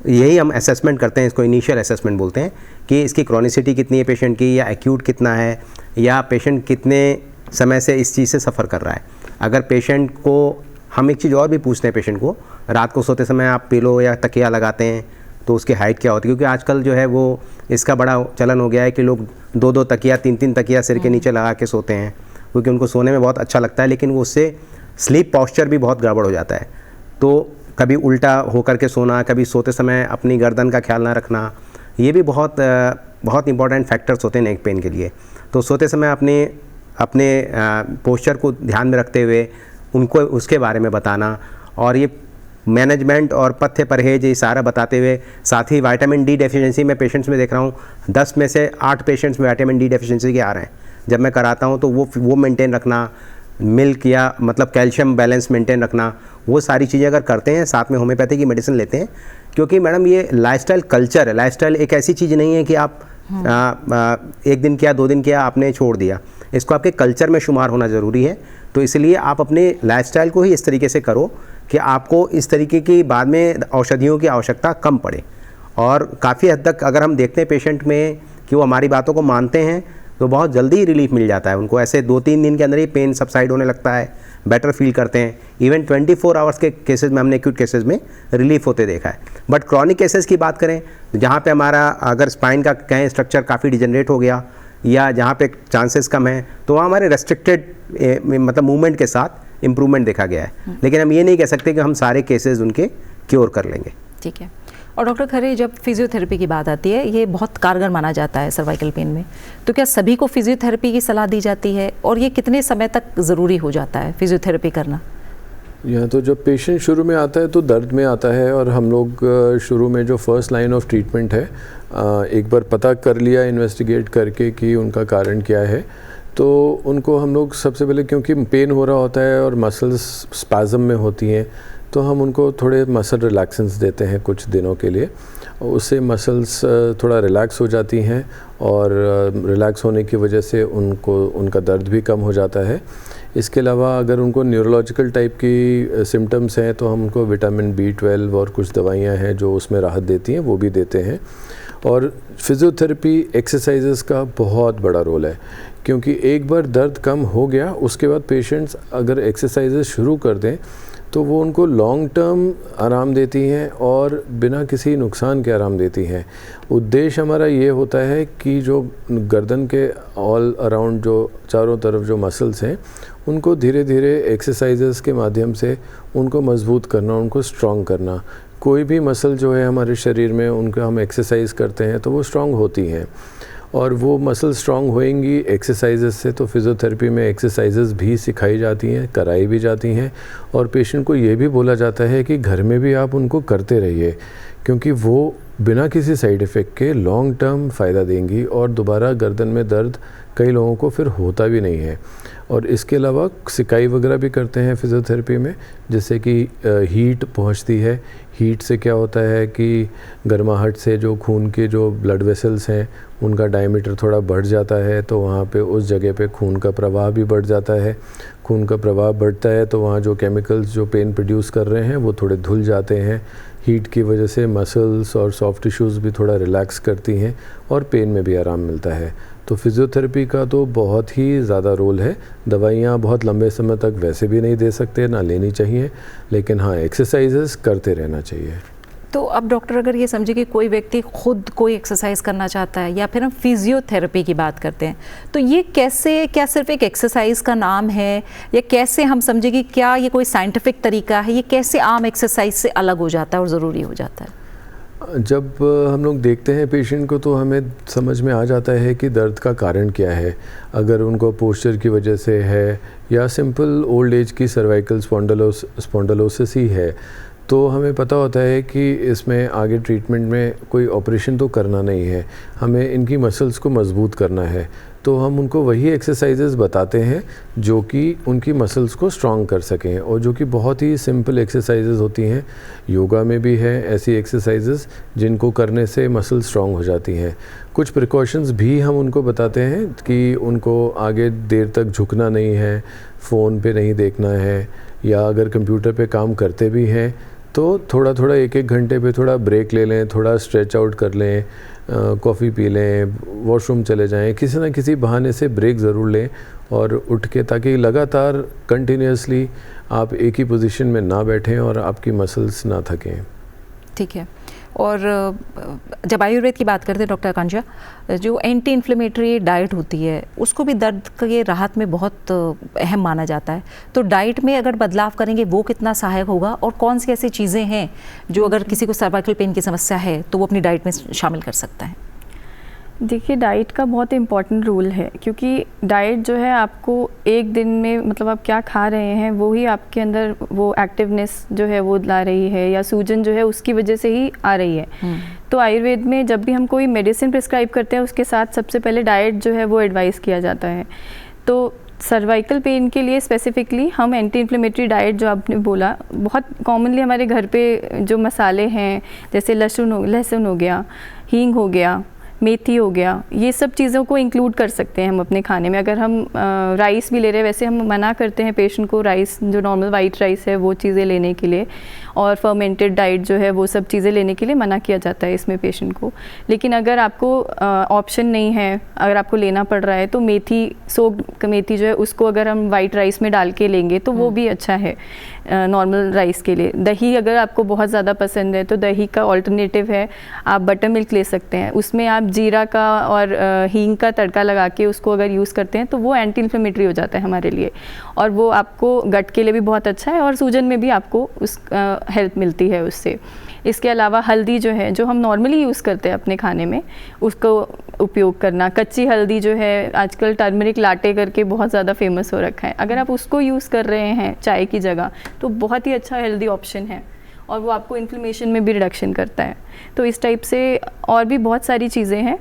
यही हम असेसमेंट करते हैं, इसको इनिशियल असेसमेंट बोलते हैं कि इसकी क्रॉनिसिटी कितनी है पेशेंट की, या एक्यूट कितना है, या पेशेंट कितने समय से इस चीज़ से सफ़र कर रहा है। अगर पेशेंट को हम एक चीज़ और भी पूछते हैं पेशेंट को, रात को सोते समय आप पिलो या तकिया लगाते हैं तो उसकी हाइट क्या होती है, क्योंकि आजकल जो है वो इसका बड़ा चलन हो गया है कि लोग 2-2 तकिया 3-3 तकिया सिर के नीचे लगा के सोते हैं, क्योंकि उनको सोने में बहुत अच्छा लगता है, लेकिन वो उससे स्लीप पॉस्चर भी बहुत गड़बड़ हो जाता है। तो कभी उल्टा होकर के सोना, कभी सोते समय अपनी गर्दन का ख्याल ना रखना, ये भी बहुत इंपॉर्टेंट फैक्टर्स होते हैं नेक पेन के लिए। तो सोते समय अपने पोस्चर को ध्यान में रखते हुए उनको उसके बारे में बताना, और ये मैनेजमेंट और पथ्य परहेज ये सारा बताते हुए, साथ ही विटामिन डी डेफिशिएंसी में पेशेंट्स में देख रहा हूँ 10 में से 8 पेशेंट्स में विटामिन डी डेफिशिएंसी के आ रहे हैं। जब मैं कराता हूँ तो वो मेंटेन रखना, मिल्क या मतलब कैल्शियम बैलेंस मेंटेन रखना, वो सारी चीज़ें अगर करते हैं, साथ में होम्योपैथी की मेडिसिन लेते हैं, क्योंकि मैडम ये लाइफस्टाइल कल्चर है। लाइफस्टाइल एक ऐसी चीज़ नहीं है कि आप 1 दिन किया 2 दिन किया आपने छोड़ दिया, इसको आपके कल्चर में शुमार होना ज़रूरी है। तो इसलिए आप अपने लाइफस्टाइल को ही इस तरीके से करो कि आपको इस तरीके की बाद में औषधियों की आवश्यकता कम पड़े। और काफ़ी हद तक अगर हम देखते हैं पेशेंट में कि वो हमारी बातों को मानते हैं तो बहुत जल्दी ही रिलीफ मिल जाता है उनको। ऐसे 2-3 दिन के अंदर ही पेन सबसाइड होने लगता है, बेटर फील करते हैं। इवन 24 आवर्स के केसेस में हमने एक्यूट केसेस में रिलीफ होते देखा है। बट क्रॉनिक केसेस की बात करें, जहाँ पे हमारा अगर स्पाइन का कहें स्ट्रक्चर काफ़ी डिजनरेट हो गया या जहाँ पे चांसेस कम हैं, तो वहाँ हमारे रेस्ट्रिक्टेड मतलब मूवमेंट के साथ इम्प्रूवमेंट देखा गया है। लेकिन हम ये नहीं कह सकते कि हम सारे केसेस उनके क्योर कर लेंगे। ठीक है। और डॉक्टर खरे, जब फिजियोथेरेपी की बात आती है, ये बहुत कारगर माना जाता है सर्वाइकल पेन में, तो क्या सभी को फिजियोथेरेपी की सलाह दी जाती है, और ये कितने समय तक ज़रूरी हो जाता है फिजियोथेरेपी करना? या तो जब पेशेंट शुरू में आता है तो दर्द में आता है, और हम लोग शुरू में जो फर्स्ट लाइन ऑफ ट्रीटमेंट है, एक बार पता कर लिया इन्वेस्टिगेट करके कि उनका कारण क्या है, तो उनको हम लोग सबसे पहले, क्योंकि पेन हो रहा होता है और मसल्स स्पैज़म में होती हैं, तो हम उनको थोड़े मसल रिलैक्सेंस देते हैं कुछ दिनों के लिए। उससे मसल्स थोड़ा रिलैक्स हो जाती हैं, और रिलैक्स होने की वजह से उनका दर्द भी कम हो जाता है। इसके अलावा अगर उनको न्यूरोलॉजिकल टाइप की सिम्टम्स हैं तो हम उनको विटामिन B12 और कुछ दवाइयाँ हैं जो उसमें राहत देती हैं, वो भी देते हैं। और फिजियोथेरेपी एक्सरसाइजेस का बहुत बड़ा रोल है, क्योंकि एक बार दर्द कम हो गया, उसके बाद पेशेंट्स अगर एक्सरसाइजेस शुरू कर दें तो वो उनको लॉन्ग टर्म आराम देती हैं और बिना किसी नुकसान के आराम देती हैं। उद्देश्य हमारा ये होता है कि जो गर्दन के ऑल अराउंड जो चारों तरफ जो मसल्स हैं, उनको धीरे धीरे एक्सरसाइजेस के माध्यम से उनको मजबूत करना, उनको स्ट्रॉन्ग करना। कोई भी मसल जो है हमारे शरीर में, उनका हम एक्सरसाइज करते हैं तो वो स्ट्रॉन्ग होती हैं, और वो मसल स्ट्रॉन्ग होएंगी एक्सरसाइजेस से। तो फिज़ियोथेरेपी में एक्सरसाइजेस भी सिखाई जाती हैं, कराई भी जाती हैं, और पेशेंट को ये भी बोला जाता है कि घर में भी आप उनको करते रहिए, क्योंकि वो बिना किसी साइड इफ़ेक्ट के लॉन्ग टर्म फ़ायदा देंगी, और दोबारा गर्दन में दर्द कई लोगों को फिर होता भी नहीं है। और इसके अलावा सिकाई वगैरह भी करते हैं फिज़ियोथेरेपी में, जैसे कि हीट पहुंचती है। हीट से क्या होता है कि गर्माहट से जो खून के जो ब्लड वेसल्स हैं उनका डायमीटर थोड़ा बढ़ जाता है, तो वहाँ पे उस जगह पे खून का प्रवाह भी बढ़ जाता है। खून का प्रवाह बढ़ता है तो वहाँ जो केमिकल्स जो पेन प्रोड्यूस कर रहे हैं वो थोड़े धुल जाते हैं। हीट की वजह से मसल्स और सॉफ्ट टिश्यूज़ भी थोड़ा रिलैक्स करती हैं, और पेन में भी आराम मिलता है। तो फिज़ियोथेरेपी का तो बहुत ही ज़्यादा रोल है। दवाइयाँ बहुत लंबे समय तक वैसे भी नहीं दे सकते, ना लेनी चाहिए, लेकिन हाँ, एक्सरसाइजेस करते रहना चाहिए। तो अब डॉक्टर, अगर ये समझे कि कोई व्यक्ति खुद कोई एक्सरसाइज करना चाहता है, या फिर हम फिजियोथेरेपी की बात करते हैं, तो ये कैसे, क्या सिर्फ एक एक्सरसाइज का नाम है, या कैसे हम समझे कि क्या ये कोई साइंटिफिक तरीका है, ये कैसे आम एक्सरसाइज से अलग हो जाता है और ज़रूरी हो जाता है? जब हम लोग देखते हैं पेशेंट को तो हमें समझ में आ जाता है कि दर्द का कारण क्या है। अगर उनको पोस्चर की वजह से है, या सिंपल ओल्ड एज की सर्वाइकल स्पॉन्डिलोसिस ही है, तो हमें पता होता है कि इसमें आगे ट्रीटमेंट में कोई ऑपरेशन तो करना नहीं है, हमें इनकी मसल्स को मजबूत करना है। तो हम उनको वही एक्सरसाइजेज़ बताते हैं जो कि उनकी मसल्स को स्ट्रॉन्ग कर सकें, और जो कि बहुत ही सिंपल एक्सरसाइजेज़ होती हैं। योगा में भी है ऐसी एक्सरसाइजेज़ जिनको करने से मसल स्ट्रॉन्ग हो जाती हैं। कुछ प्रिकॉशंस भी हम उनको बताते हैं कि उनको आगे देर तक झुकना नहीं है, फ़ोन पे नहीं देखना है, या अगर कंप्यूटर पे काम करते भी हैं तो थोड़ा थोड़ा 1-1 घंटे पे थोड़ा ब्रेक ले लें, थोड़ा स्ट्रेच आउट कर लें, कॉफ़ी पी लें, वॉशरूम चले जाएं, किसी ना किसी बहाने से ब्रेक ज़रूर लें और उठ के, ताकि लगातार कंटिन्यूसली आप एक ही पोजीशन में ना बैठें और आपकी मसल्स ना थकें। ठीक है। और जब आयुर्वेद की बात करते हैं डॉक्टर आकांक्षा, जो एंटी इन्फ्लेमेटरी डाइट होती है उसको भी दर्द के राहत में बहुत अहम माना जाता है। तो डाइट में अगर बदलाव करेंगे वो कितना सहायक होगा, और कौन सी ऐसी चीज़ें हैं जो अगर किसी को सर्वाइकल पेन की समस्या है तो वो अपनी डाइट में शामिल कर सकता है? देखिए, डाइट का बहुत इम्पॉर्टेंट रोल है, क्योंकि डाइट जो है आपको एक दिन में, मतलब आप क्या खा रहे हैं वो ही आपके अंदर वो एक्टिवनेस जो है वो ला रही है, या सूजन जो है उसकी वजह से ही आ रही है। तो आयुर्वेद में जब भी हम कोई मेडिसिन प्रिस्क्राइब करते हैं उसके साथ सबसे पहले डाइट जो है वो एडवाइस किया जाता है। तो सर्वाइकल पेन के लिए स्पेसिफिकली हम एंटी इन्फ्लेमेटरी डाइट, जो आपने बोला, बहुत कॉमनली हमारे घर पे जो मसाले हैं जैसे लहसुन हो गया, हींग हो गया, मेथी हो गया, ये सब चीज़ों को इंक्लूड कर सकते हैं हम अपने खाने में। अगर हम राइस भी ले रहे हैं, वैसे हम मना करते हैं पेशेंट को राइस, जो नॉर्मल वाइट राइस है वो चीज़ें लेने के लिए, और फर्मेंटेड डाइट जो है वो सब चीज़ें लेने के लिए मना किया जाता है इसमें पेशेंट को। लेकिन अगर आपको ऑप्शन नहीं है, अगर आपको लेना पड़ रहा है, तो मेथी, सोक्ड मेथी जो है उसको अगर हम वाइट राइस में डाल के लेंगे तो वो भी अच्छा है नॉर्मल राइस के लिए। दही अगर आपको बहुत ज़्यादा पसंद है तो दही का ऑल्टरनेटिव है, आप बटर मिल्क ले सकते हैं, उसमें आप जीरा का और हींग का तड़का लगा के उसको अगर यूज़ करते हैं तो वो एंटी इन्फ्लेमेटरी हो जाता है हमारे लिए, और वो आपको गट के लिए भी बहुत अच्छा है, और सूजन में भी आपको उस हेल्प मिलती है उससे। इसके अलावा हल्दी जो है, जो हम नॉर्मली यूज़ करते हैं अपने खाने में, उसको उपयोग करना। कच्ची हल्दी जो है, आजकल टर्मरिक लाटे करके बहुत ज़्यादा फेमस हो रखा है, अगर आप उसको यूज़ कर रहे हैं चाय की जगह तो बहुत ही अच्छा हेल्दी ऑप्शन है, और वो आपको इन्फ्लेमेशन में भी रिडक्शन करता है। तो इस टाइप से और भी बहुत सारी चीज़ें हैं।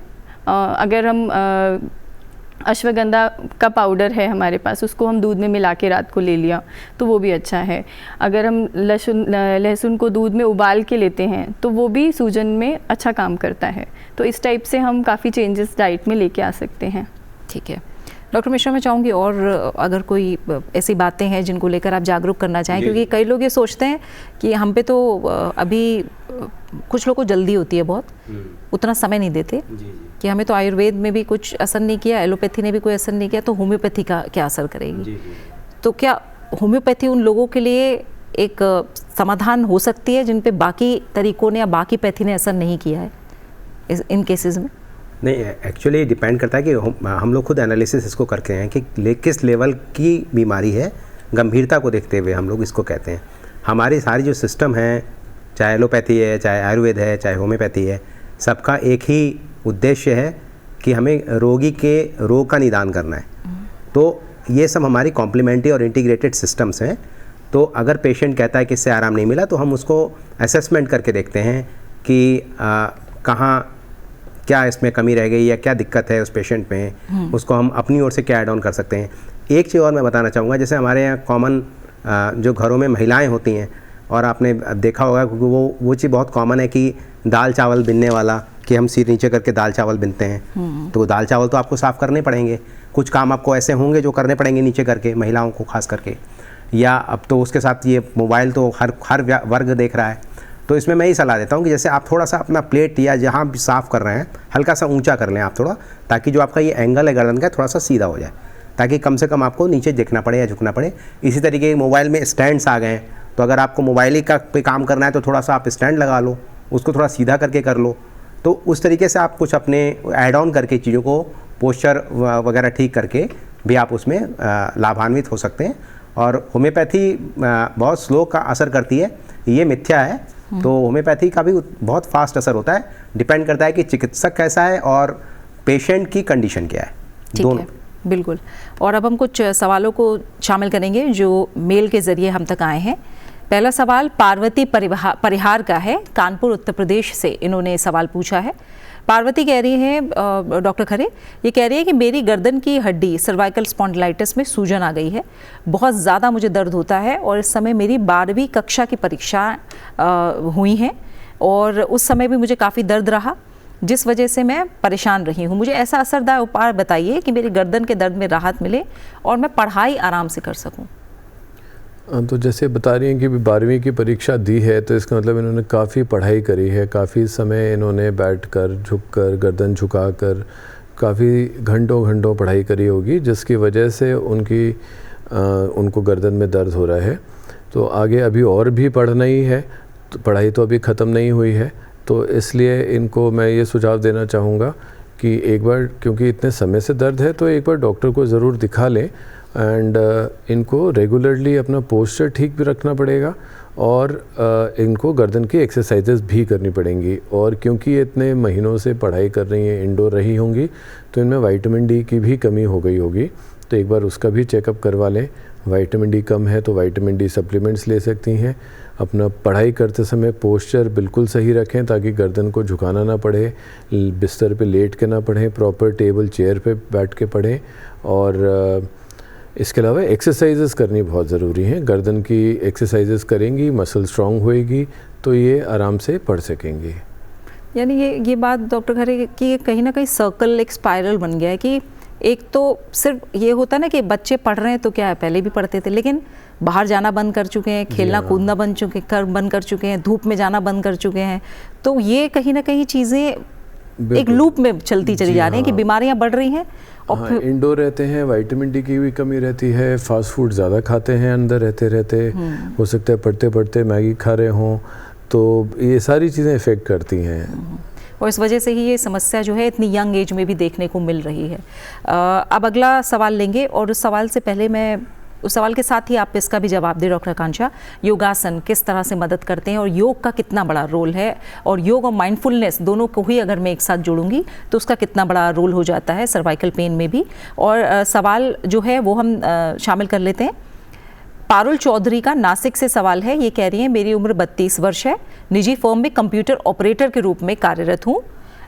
अगर हम अश्वगंधा का पाउडर है हमारे पास, उसको हम दूध में मिला के रात को ले लिया तो वो भी अच्छा है। अगर हम लहसुन को दूध में उबाल के लेते हैं तो वो भी सूजन में अच्छा काम करता है। तो इस टाइप से हम काफ़ी चेंजेस डाइट में लेके आ सकते हैं। ठीक है डॉक्टर मिश्रा, मैं चाहूँगी और अगर कोई ऐसी बातें हैं जिनको लेकर आप जागरूक करना चाहें, क्योंकि कई लोग ये सोचते हैं कि हम पे तो अभी कुछ लोगों को जल्दी होती है, बहुत उतना समय नहीं देते कि हमें तो आयुर्वेद में भी कुछ असर नहीं किया, एलोपैथी ने भी कोई असर नहीं किया, तो होम्योपैथी का क्या असर करेगी? तो क्या होम्योपैथी उन लोगों के लिए एक समाधान हो सकती है जिन पे बाकी तरीकों ने या बाकी पैथी ने असर नहीं किया है इन केसेस में? नहीं, एक्चुअली डिपेंड करता है कि हम लोग खुद एनालिसिस इसको करते हैं कि किस लेवल की बीमारी है, गंभीरता को देखते हुए हम लोग इसको कहते हैं। हमारी सारी जो सिस्टम है, चाहे एलोपैथी है, चाहे आयुर्वेद है, चाहे होम्योपैथी है, सबका एक ही उद्देश्य है कि हमें रोगी के रोग का निदान करना है। तो ये सब हमारी कॉम्प्लीमेंट्री और इंटीग्रेटेड सिस्टम्स हैं। तो अगर पेशेंट कहता है कि इससे आराम नहीं मिला तो हम उसको असेसमेंट करके देखते हैं कि कहाँ क्या इसमें कमी रह गई या क्या दिक्कत है उस पेशेंट में, उसको हम अपनी ओर से क्या ऐड ऑन कर सकते हैं। एक चीज़ और मैं बताना चाहूँगा, जैसे हमारे यहाँ कॉमन जो घरों में महिलाएं होती हैं, और आपने देखा होगा क्योंकि वो चीज़ बहुत कॉमन है कि दाल चावल बिनने वाला, कि हम सिर नीचे करके दाल चावल बिनते हैं, तो दाल चावल तो आपको साफ़ करने पड़ेंगे। कुछ काम आपको ऐसे होंगे जो करने पड़ेंगे नीचे करके, महिलाओं को खास करके, या अब तो उसके साथ ये मोबाइल तो हर वर्ग देख रहा है। तो इसमें मैं ही सलाह देता हूँ कि जैसे आप थोड़ा सा अपना प्लेट या जहाँ भी साफ़ कर रहे हैं हल्का सा ऊंचा कर लें आप थोड़ा, ताकि जो आपका ये एंगल है गर्दन का थोड़ा सा सीधा हो जाए, ताकि कम से कम आपको नीचे देखना पड़े या झुकना पड़े। इसी तरीके मोबाइल में स्टैंड्स आ गए हैं, तो अगर आपको मोबाइल ही का पे काम करना है तो थोड़ा सा आप स्टैंड लगा लो, उसको थोड़ा सीधा करके कर लो। तो उस तरीके से आप कुछ अपने ऐड ऑन करके चीज़ों को, पोस्चर वगैरह ठीक करके भी आप उसमें लाभान्वित हो सकते हैं। और होम्योपैथी बहुत स्लो का असर करती है, ये मिथ्या है। तो होम्योपैथी का भी बहुत फास्ट असर होता है, डिपेंड करता है कि चिकित्सक कैसा है और पेशेंट की कंडीशन क्या है, दोनों। बिल्कुल। और अब हम कुछ सवालों को शामिल करेंगे जो मेल के ज़रिए हम तक आए हैं। पहला सवाल पार्वती परिहार का है, कानपुर उत्तर प्रदेश से इन्होंने सवाल पूछा है। पार्वती कह रही है डॉक्टर खरे, ये कह रही है कि मेरी गर्दन की हड्डी सर्वाइकल स्पॉन्डिलाइटिस में सूजन आ गई है, बहुत ज़्यादा मुझे दर्द होता है और इस समय मेरी 12वीं कक्षा की परीक्षा हुई हैं और उस समय भी मुझे काफ़ी दर्द रहा, जिस वजह से मैं परेशान रही हूँ। मुझे ऐसा असरदार उपाय बताइए कि मेरी गर्दन के दर्द में राहत मिले और मैं पढ़ाई आराम से कर सकूँ। तो जैसे बता रही हैं कि 12वीं की परीक्षा दी है, तो इसका मतलब इन्होंने काफ़ी पढ़ाई करी है, काफ़ी समय इन्होंने बैठकर, झुककर, गर्दन झुकाकर काफ़ी घंटों घंटों पढ़ाई करी होगी, जिसकी वजह से उनको गर्दन में दर्द हो रहा है। तो आगे अभी और भी पढ़ना ही है, तो पढ़ाई तो अभी ख़त्म नहीं हुई है, तो इसलिए इनको मैं ये सुझाव देना चाहूँगा कि एक बार, क्योंकि इतने समय से दर्द है, तो एक बार डॉक्टर को ज़रूर दिखा लें एंड इनको रेगुलरली अपना पोस्चर ठीक भी रखना पड़ेगा और इनको गर्दन की एक्सरसाइजेस भी करनी पड़ेंगी। और क्योंकि ये इतने महीनों से पढ़ाई कर रही हैं, इंडोर रही होंगी, तो इनमें विटामिन डी की भी कमी हो गई होगी, तो एक बार उसका भी चेकअप करवा लें। विटामिन डी कम है तो विटामिन डी सप्लीमेंट्स ले सकती हैं। अपना पढ़ाई करते समय पोस्चर बिल्कुल सही रखें ताकि गर्दन को झुकाना ना पड़े, बिस्तर पे लेट के ना पढ़ें, प्रॉपर टेबल चेयर पे बैठ के पढ़ें। और इसके अलावा एक्सरसाइजेस करनी बहुत ज़रूरी हैं। गर्दन की एक्सरसाइजेस करेंगी, मसल स्ट्रॉन्ग होएगी, तो ये आराम से पढ़ सकेंगी। यानी ये बात डॉक्टर खरे कि कहीं ना कहीं सर्कल, एक स्पाइरल बन गया है कि एक तो सिर्फ ये होता है ना कि बच्चे पढ़ रहे हैं तो क्या है, पहले भी पढ़ते थे, लेकिन बाहर जाना बंद कर चुके हैं, खेलना कूदना बंद कर चुके हैं, धूप में जाना बंद कर चुके हैं, तो ये कहीं ना कहीं चीज़ें एक लूप में चलती चली जा रही हैं कि बीमारियां बढ़ रही हैं। और इंडोर रहते हैं, विटामिन डी की भी कमी रहती है, फास्ट फूड ज़्यादा खाते हैं अंदर रहते, हो सकता है पढ़ते पढ़ते मैगी खा रहे हों, तो ये सारी चीज़ें इफ़ेक्ट करती हैं और इस वजह से ही ये समस्या जो है इतनी यंग एज में भी देखने को मिल रही है। अब अगला सवाल लेंगे और उस सवाल से पहले मैं उस सवाल के साथ ही आप इसका भी जवाब दें डॉक्टर आकांक्षा, योगासन किस तरह से मदद करते हैं और योग का कितना बड़ा रोल है, और योग और माइंडफुलनेस दोनों को ही अगर मैं एक साथ जोड़ूंगी तो उसका कितना बड़ा रोल हो जाता है सर्वाइकल पेन में भी। और सवाल जो है वो हम शामिल कर लेते हैं। पारुल चौधरी का नासिक से सवाल है, ये कह रही हैं मेरी उम्र 32 वर्ष है, निजी फर्म में कंप्यूटर ऑपरेटर के रूप में कार्यरत हूँ।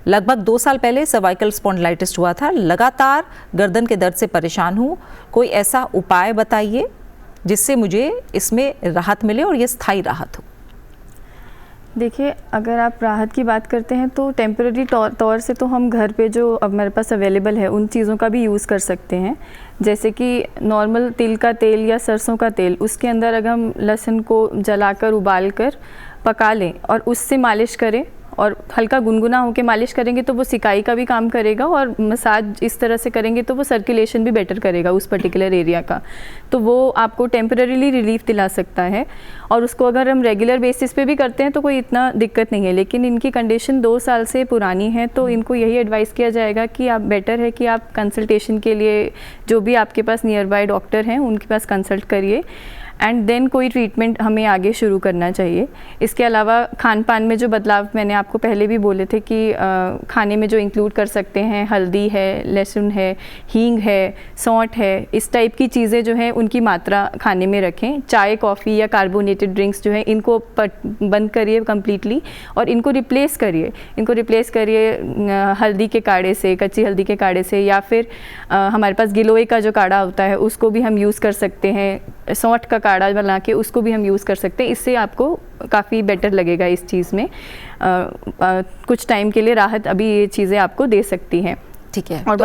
लगभग 2 साल पहले सर्वाइकल स्पॉन्डिलाइटिस हुआ था, लगातार गर्दन के दर्द से परेशान हूँ, कोई ऐसा उपाय बताइए जिससे मुझे इसमें राहत मिले और ये स्थायी राहत हो। देखिए, अगर आप राहत की बात करते हैं तो टेम्पररी तौर से तो हम घर पे जो अब मेरे पास अवेलेबल है उन चीज़ों का भी यूज़ कर सकते हैं, जैसे कि नॉर्मल तिल का तेल या सरसों का तेल, उसके अंदर अगर हम लहसुन को जलाकर उबालकर पका लें और उससे मालिश करें और हल्का गुनगुना होकर मालिश करेंगे तो वो सिकाई का भी काम करेगा, और मसाज इस तरह से करेंगे तो वो सर्कुलेशन भी बेटर करेगा उस पर्टिकुलर एरिया का, तो वो आपको टेम्पररीली रिलीफ दिला सकता है। और उसको अगर हम रेगुलर बेसिस पे भी करते हैं तो कोई इतना दिक्कत नहीं है, लेकिन इनकी कंडीशन 2 साल से पुरानी है, तो इनको यही एडवाइस किया जाएगा कि आप बेटर है कि आप कंसल्टेशन के लिए जो भी आपके पास नियर बाय डॉक्टर हैं उनके पास कंसल्ट करिए एंड देन कोई ट्रीटमेंट हमें आगे शुरू करना चाहिए। इसके अलावा खान पान में जो बदलाव मैंने आपको पहले भी बोले थे कि खाने में जो इंक्लूड कर सकते हैं, हल्दी है, लहसुन है, हींग है, सौंठ है, इस टाइप की चीज़ें जो हैं उनकी मात्रा खाने में रखें। चाय, कॉफ़ी या कार्बोनेटेड ड्रिंक्स जो है इनको बंद करिए कम्प्लीटली और इनको रिप्लेस करिए हल्दी के काढ़े से, कच्ची हल्दी के काढ़े से, या फिर हमारे पास गिलोय का जो काढ़ा होता है उसको भी हम यूज़ कर सकते हैं, सौंठ का काढ़ा बना के उसको भी हम यूज़ कर सकते हैं। इससे आपको काफ़ी बेटर लगेगा इस चीज़ में, कुछ टाइम के लिए राहत अभी ये चीज़ें आपको दे सकती हैं। ठीक है, और तो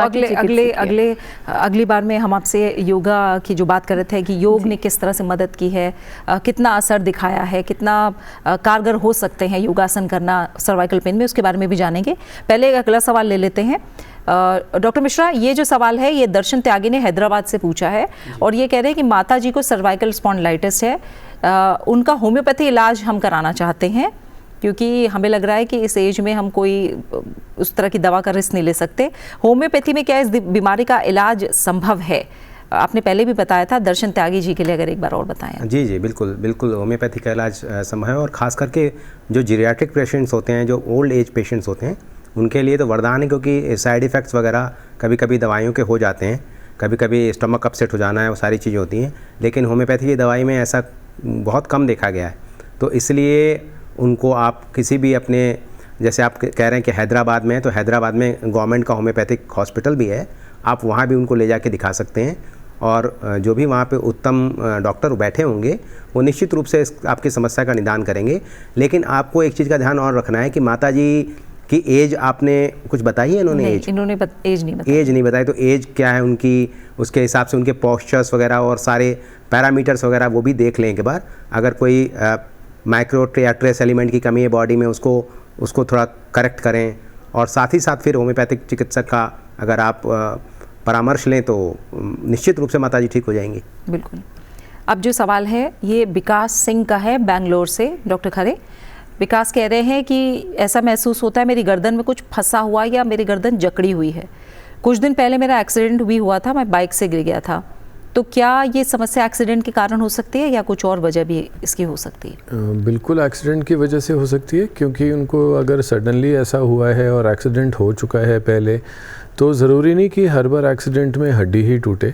अगली बार में हम आपसे योगा की जो बात कर रहे थे कि योग ने किस तरह से मदद की है, कितना असर दिखाया है, कितना कारगर हो सकते हैं योगासन करना सर्वाइकल पेन में, उसके बारे में भी जानेंगे। पहले अगला सवाल ले लेते हैं। डॉक्टर मिश्रा, ये जो सवाल है ये दर्शन त्यागी ने हैदराबाद से पूछा है और ये कह रहे हैं कि माता जी को सर्वाइकल स्पॉन्डिलाइटिस है, उनका होम्योपैथी इलाज हम कराना चाहते हैं क्योंकि हमें लग रहा है कि इस एज में हम कोई उस तरह की दवा का रिस्क नहीं ले सकते। होम्योपैथी में क्या इस बीमारी का इलाज संभव है? आपने पहले भी बताया था, दर्शन त्यागी जी के लिए अगर एक बार और बताएं। जी बिल्कुल होम्योपैथी का इलाज संभव है, और ख़ास करके जो जीरियाट्रिक पेशेंट्स होते हैं, जो ओल्ड एज पेशेंट्स होते हैं, उनके लिए तो वरदान है, क्योंकि साइड इफ़ेक्ट्स वगैरह कभी कभी दवाइयों के हो जाते हैं, कभी कभी स्टमक अपसेट हो जाना है, वो सारी चीज़ें होती हैं, लेकिन होम्योपैथी की दवाई में ऐसा बहुत कम देखा गया है। तो इसलिए उनको आप किसी भी अपने, जैसे आप कह रहे हैं कि हैदराबाद में है, तो हैदराबाद में गवर्नमेंट का होम्योपैथिक हॉस्पिटल भी है, आप वहाँ भी उनको ले जाके दिखा सकते हैं। और जो भी वहाँ पे उत्तम डॉक्टर बैठे होंगे वो निश्चित रूप से आपकी समस्या का निदान करेंगे। लेकिन आपको एक चीज़ का ध्यान और रखना है कि माता जी की एज आपने कुछ बताई है? इन्होंने एज एज नहीं बताई। तो एज क्या है उनकी, उसके हिसाब से उनके पोस्चर्स वगैरह और सारे पैरामीटर्स वगैरह वो भी देख लें एक बार। अगर कोई माइक्रो या ट्रेस एलिमेंट की कमी है बॉडी में, उसको थोड़ा करेक्ट करें। और साथ ही साथ फिर होम्योपैथिक चिकित्सक का अगर आप परामर्श लें तो निश्चित रूप से माता जी ठीक हो जाएंगी। बिल्कुल। अब जो सवाल है ये विकास सिंह का है बैंगलोर से। डॉक्टर खरे, विकास कह रहे हैं कि ऐसा महसूस होता है मेरी गर्दन में कुछ फंसा हुआ या मेरी गर्दन जकड़ी हुई है। कुछ दिन पहले मेरा एक्सीडेंट भी हुआ था, मैं बाइक से गिर गया था। तो क्या ये समस्या एक्सीडेंट के कारण हो सकती है या कुछ और वजह भी इसकी हो सकती है? बिल्कुल एक्सीडेंट की वजह से हो सकती है, क्योंकि उनको अगर सडनली ऐसा हुआ है और एक्सीडेंट हो चुका है पहले, तो ज़रूरी नहीं कि हर बार एक्सीडेंट में हड्डी ही टूटे।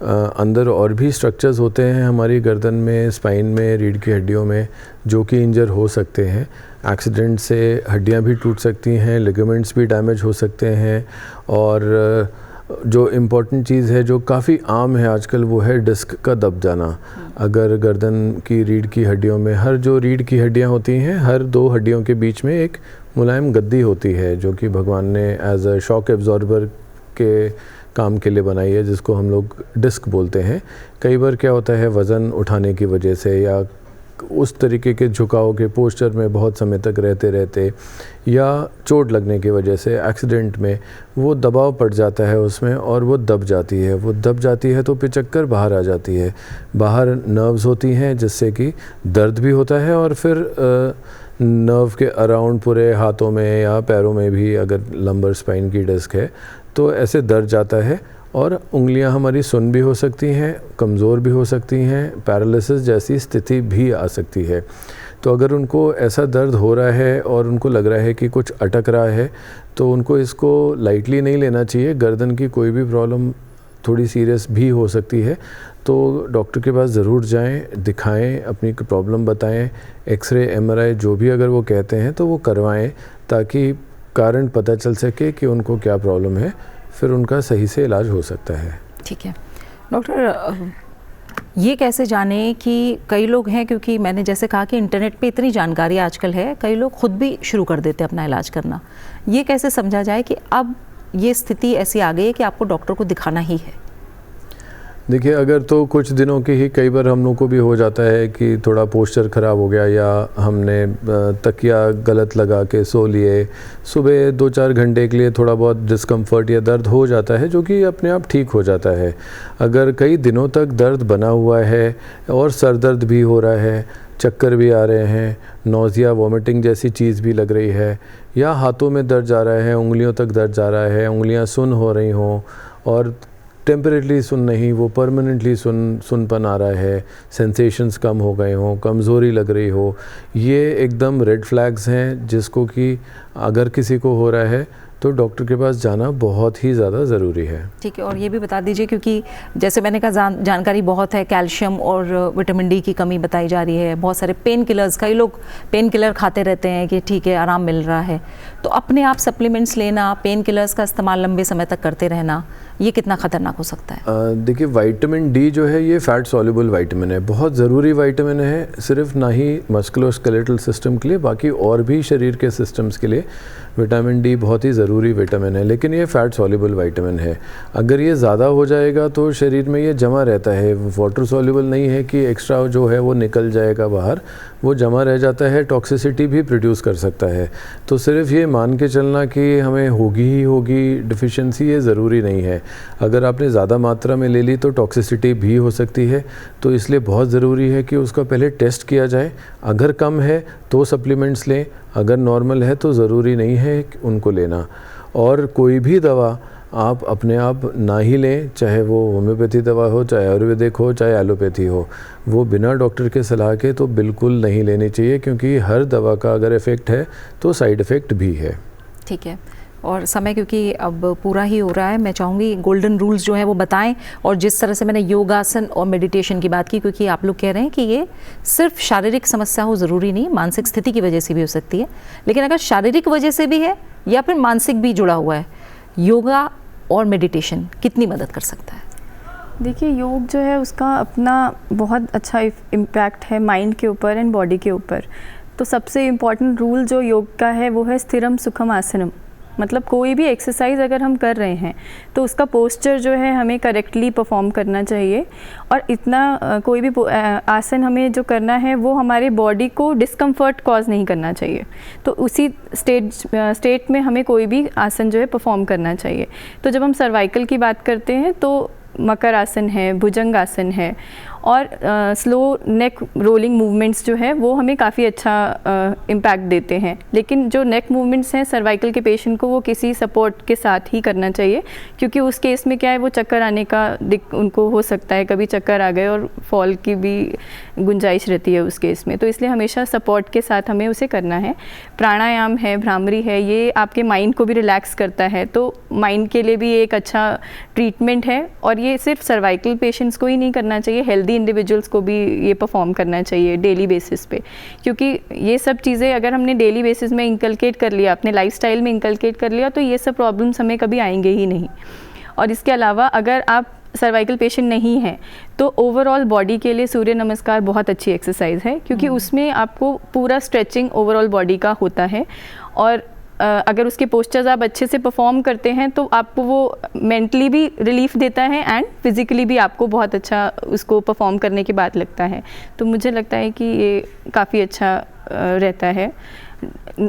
अंदर और भी स्ट्रक्चर्स होते हैं हमारी गर्दन में, स्पाइन में, रीढ़ की हड्डियों में, जो कि इंजर हो सकते हैं। एक्सीडेंट से हड्डियां भी टूट सकती हैं, लिगामेंट्स भी डैमेज हो सकते हैं। और जो इम्पॉर्टेंट चीज़ है जो काफ़ी आम है आजकल, वो है डिस्क का दब जाना। अगर गर्दन की रीढ़ की हड्डियों में, हर जो रीढ़ की हड्डियां होती हैं, हर दो हड्डियों के बीच में एक मुलायम गद्दी होती है, जो कि भगवान ने एज अ शॉक एब्जॉर्बर के काम के लिए बनाई है, जिसको हम लोग डिस्क बोलते हैं। कई बार क्या होता है, वज़न उठाने की वजह से या उस तरीके के झुकाव के पोस्चर में बहुत समय तक रहते रहते या चोट लगने की वजह से एक्सीडेंट में वो दबाव पड़ जाता है उसमें और वो दब जाती है। वो दब जाती है तो पिचक्कर बाहर आ जाती है। बाहर नर्व्स होती हैं जिससे कि दर्द भी होता है, और फिर नर्व के अराउंड पूरे हाथों में या पैरों में भी अगर लंबर स्पाइन की डिस्क है तो ऐसे दर्द जाता है। और उंगलियां हमारी सुन्न भी हो सकती हैं, कमज़ोर भी हो सकती हैं, पैरालिसिस जैसी स्थिति भी आ सकती है। तो अगर उनको ऐसा दर्द हो रहा है और उनको लग रहा है कि कुछ अटक रहा है, तो उनको इसको लाइटली नहीं लेना चाहिए। गर्दन की कोई भी प्रॉब्लम थोड़ी सीरियस भी हो सकती है, तो डॉक्टर के पास ज़रूर जाएं, दिखाएं, अपनी प्रॉब्लम बताएं, एक्सरे, एमआरआई जो भी अगर वो कहते हैं तो वो करवाएं, ताकि कारण पता चल सके कि उनको क्या प्रॉब्लम है, फिर उनका सही से इलाज हो सकता है। ठीक है डॉक्टर, ये कैसे जाने कि कई लोग हैं, क्योंकि मैंने जैसे कहा कि इंटरनेट पे इतनी जानकारी आजकल है, कई लोग खुद भी शुरू कर देते हैं अपना इलाज करना। ये कैसे समझा जाए कि अब ये स्थिति ऐसी आ गई है कि आपको डॉक्टर को दिखाना ही है? देखिए, अगर तो कुछ दिनों की ही, कई बार हम लोग को भी हो जाता है कि थोड़ा पोस्चर ख़राब हो गया या हमने तकिया गलत लगा के सो लिए, सुबह 2-4 घंटे के लिए थोड़ा बहुत डिस्कम्फर्ट या दर्द हो जाता है, जो कि अपने आप ठीक हो जाता है। अगर कई दिनों तक दर्द बना हुआ है और सर दर्द भी हो रहा है, चक्कर भी आ रहे हैं, नौजिया, वॉमिटिंग जैसी चीज़ भी लग रही है, या हाथों में दर्द जा रहा है, उंगलियों तक दर्द जा रहा है, उंगलियां सुन्न हो रही हों, और टेम्परेटली सुन नहीं, वो परमानेंटली सुनपन आ रहा है, सेंसेशंस कम हो गए हों, कमज़ोरी लग रही हो, ये एकदम रेड फ्लैग्स हैं, जिसको कि अगर किसी को हो रहा है तो डॉक्टर के पास जाना बहुत ही ज़्यादा ज़रूरी है। ठीक है, और ये भी बता दीजिए, क्योंकि जैसे मैंने कहा जानकारी बहुत है, कैल्शियम और विटामिन डी की कमी बताई जा रही है, बहुत सारे पेन किलर्स, कई लोग पेन किलर खाते रहते हैं कि ठीक है आराम मिल रहा है, तो अपने आप सप्लीमेंट्स लेना, पेन किलर्स का इस्तेमाल लंबे समय तक करते रहना, ये कितना ख़तरनाक हो सकता है? देखिए, विटामिन डी जो है ये फैट सॉल्युबल विटामिन है, बहुत ज़रूरी विटामिन है, सिर्फ ना ही मस्कुलोस्केलेटल सिस्टम के लिए, बाकी और भी शरीर के सिस्टम्स के लिए विटामिन डी बहुत ही ज़रूरी विटामिन है। लेकिन ये फैट सॉल्युबल विटामिन है, अगर ये ज़्यादा हो जाएगा तो शरीर में ये जमा रहता है, वाटर सॉल्युबल नहीं है कि एक्स्ट्रा जो है वो निकल जाएगा बाहर, वो जमा रह जाता है, टॉक्सिसिटी भी प्रोड्यूस कर सकता है। तो सिर्फ ये मान के चलना कि हमें होगी ही होगी डिफिशिएंसी, ये ज़रूरी नहीं है। अगर आपने ज़्यादा मात्रा में ले ली तो टॉक्सिसिटी भी हो सकती है, तो इसलिए बहुत ज़रूरी है कि उसका पहले टेस्ट किया जाए। अगर कम है तो सप्लीमेंट्स लें, अगर नॉर्मल है तो ज़रूरी नहीं है उनको लेना। और कोई भी दवा आप अपने आप ना ही लें, चाहे वो होम्योपैथी दवा हो, चाहे आयुर्वेदिक हो, चाहे एलोपैथी हो, वो बिना डॉक्टर के सलाह के तो बिल्कुल नहीं लेनी चाहिए, क्योंकि हर दवा का अगर इफ़ेक्ट है तो साइड इफ़ेक्ट भी है। ठीक है, और समय क्योंकि अब पूरा ही हो रहा है, मैं चाहूँगी गोल्डन रूल्स जो हैं वो बताएं। और जिस तरह से मैंने योगासन और मेडिटेशन की बात की, क्योंकि आप लोग कह रहे हैं कि ये सिर्फ शारीरिक समस्या हो, ज़रूरी नहीं, मानसिक स्थिति की वजह से भी हो सकती है। लेकिन अगर शारीरिक वजह से भी है या फिर मानसिक भी जुड़ा हुआ है, योगा और मेडिटेशन कितनी मदद कर सकता है? देखिए, योग जो है उसका अपना बहुत अच्छा इम्पैक्ट है माइंड के ऊपर एंड बॉडी के ऊपर। तो सबसे इम्पॉर्टेंट रूल जो योग का है वो है स्थिरम सुखम आसनम। मतलब कोई भी एक्सरसाइज अगर हम कर रहे हैं तो उसका पोस्चर जो है हमें करेक्टली परफॉर्म करना चाहिए। और इतना कोई भी आसन हमें जो करना है वो हमारे बॉडी को डिस्कम्फर्ट कॉज नहीं करना चाहिए। तो उसी स्टेट में हमें कोई भी आसन जो है परफॉर्म करना चाहिए। तो जब हम सर्वाइकल की बात करते हैं तो मकर आसन है, भुजंग आसन है, और स्लो नेक रोलिंग मूवमेंट्स जो है वो हमें काफ़ी अच्छा इम्पैक्ट देते हैं। लेकिन जो नेक मूवमेंट्स हैं सर्वाइकल के पेशेंट को वो किसी सपोर्ट के साथ ही करना चाहिए, क्योंकि उस केस में क्या है, वो चक्कर आने का उनको हो सकता है, कभी चक्कर आ गए और फॉल की भी गुंजाइश रहती है उस केस में। तो इसलिए हमेशा सपोर्ट के साथ हमें उसे करना है। प्राणायाम है, भ्रामरी है, ये आपके माइंड को भी रिलैक्स करता है, तो माइंड के लिए भी एक अच्छा ट्रीटमेंट है। और ये सिर्फ सर्वाइकल पेशेंट्स को ही नहीं करना चाहिए, हेल्दी इंडिविजुअल्स को भी ये परफॉर्म करना चाहिए डेली बेसिस पे। क्योंकि ये सब चीज़ें अगर हमने डेली बेसिस में इंकलकेट कर लिया, अपने लाइफस्टाइल में इंकलकेट कर लिया, तो ये सब प्रॉब्लम्स हमें कभी आएंगे ही नहीं। और इसके अलावा अगर आप सर्वाइकल पेशेंट नहीं है तो ओवरऑल बॉडी के लिए सूर्य नमस्कार बहुत अच्छी एक्सरसाइज है, क्योंकि उसमें आपको पूरा स्ट्रेचिंग ओवरऑल बॉडी का होता है। और अगर उसके पोस्चर्स आप अच्छे से परफॉर्म करते हैं तो आपको वो मेंटली भी रिलीफ देता है एंड फिज़िकली भी आपको बहुत अच्छा उसको परफॉर्म करने के बाद लगता है। तो मुझे लगता है कि ये काफ़ी अच्छा रहता है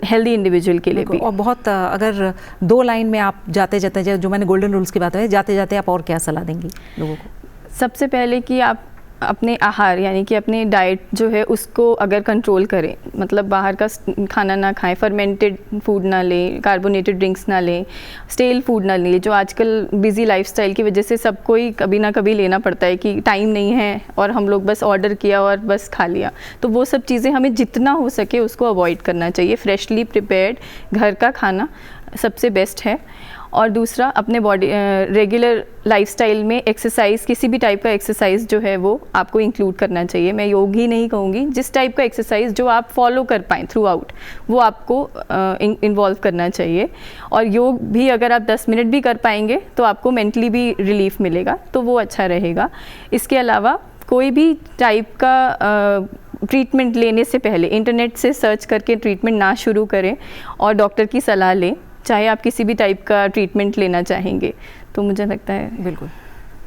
हेल्दी इंडिविजुअल के लिए भी। और बहुत अगर 2 लाइन में आप जाते जाते, जो मैंने गोल्डन रूल्स की बात है, जाते जाते आप और क्या सलाह देंगी लोगों को? सबसे पहले कि आप अपने आहार यानी कि अपनी डाइट जो है उसको अगर कंट्रोल करें, मतलब बाहर का खाना ना खाएं, फर्मेंटेड फूड ना लें, कार्बोनेटेड ड्रिंक्स ना लें, स्टेल फूड ना लें, जो आजकल बिजी लाइफस्टाइल की वजह से सबको ही कभी ना कभी लेना पड़ता है कि टाइम नहीं है और हम लोग बस ऑर्डर किया और बस खा लिया। तो वो सब चीज़ें हमें जितना हो सके उसको अवॉइड करना चाहिए। फ्रेशली प्रिपेयर्ड घर का खाना सबसे बेस्ट है। और दूसरा, अपने बॉडी रेगुलर लाइफस्टाइल में एक्सरसाइज, किसी भी टाइप का एक्सरसाइज जो है वो आपको इंक्लूड करना चाहिए। मैं योग ही नहीं कहूँगी, जिस टाइप का एक्सरसाइज जो आप फॉलो कर पाएँ थ्रू आउट वो आपको इन्वॉल्व करना चाहिए। और योग भी अगर आप 10 मिनट भी कर पाएंगे तो आपको मेंटली भी रिलीफ मिलेगा, तो वो अच्छा रहेगा। इसके अलावा कोई भी टाइप का ट्रीटमेंट लेने से पहले इंटरनेट से सर्च करके ट्रीटमेंट ना शुरू करें और डॉक्टर की सलाह लें, चाहे आप किसी भी टाइप का ट्रीटमेंट लेना चाहेंगे। तो मुझे लगता है बिल्कुल।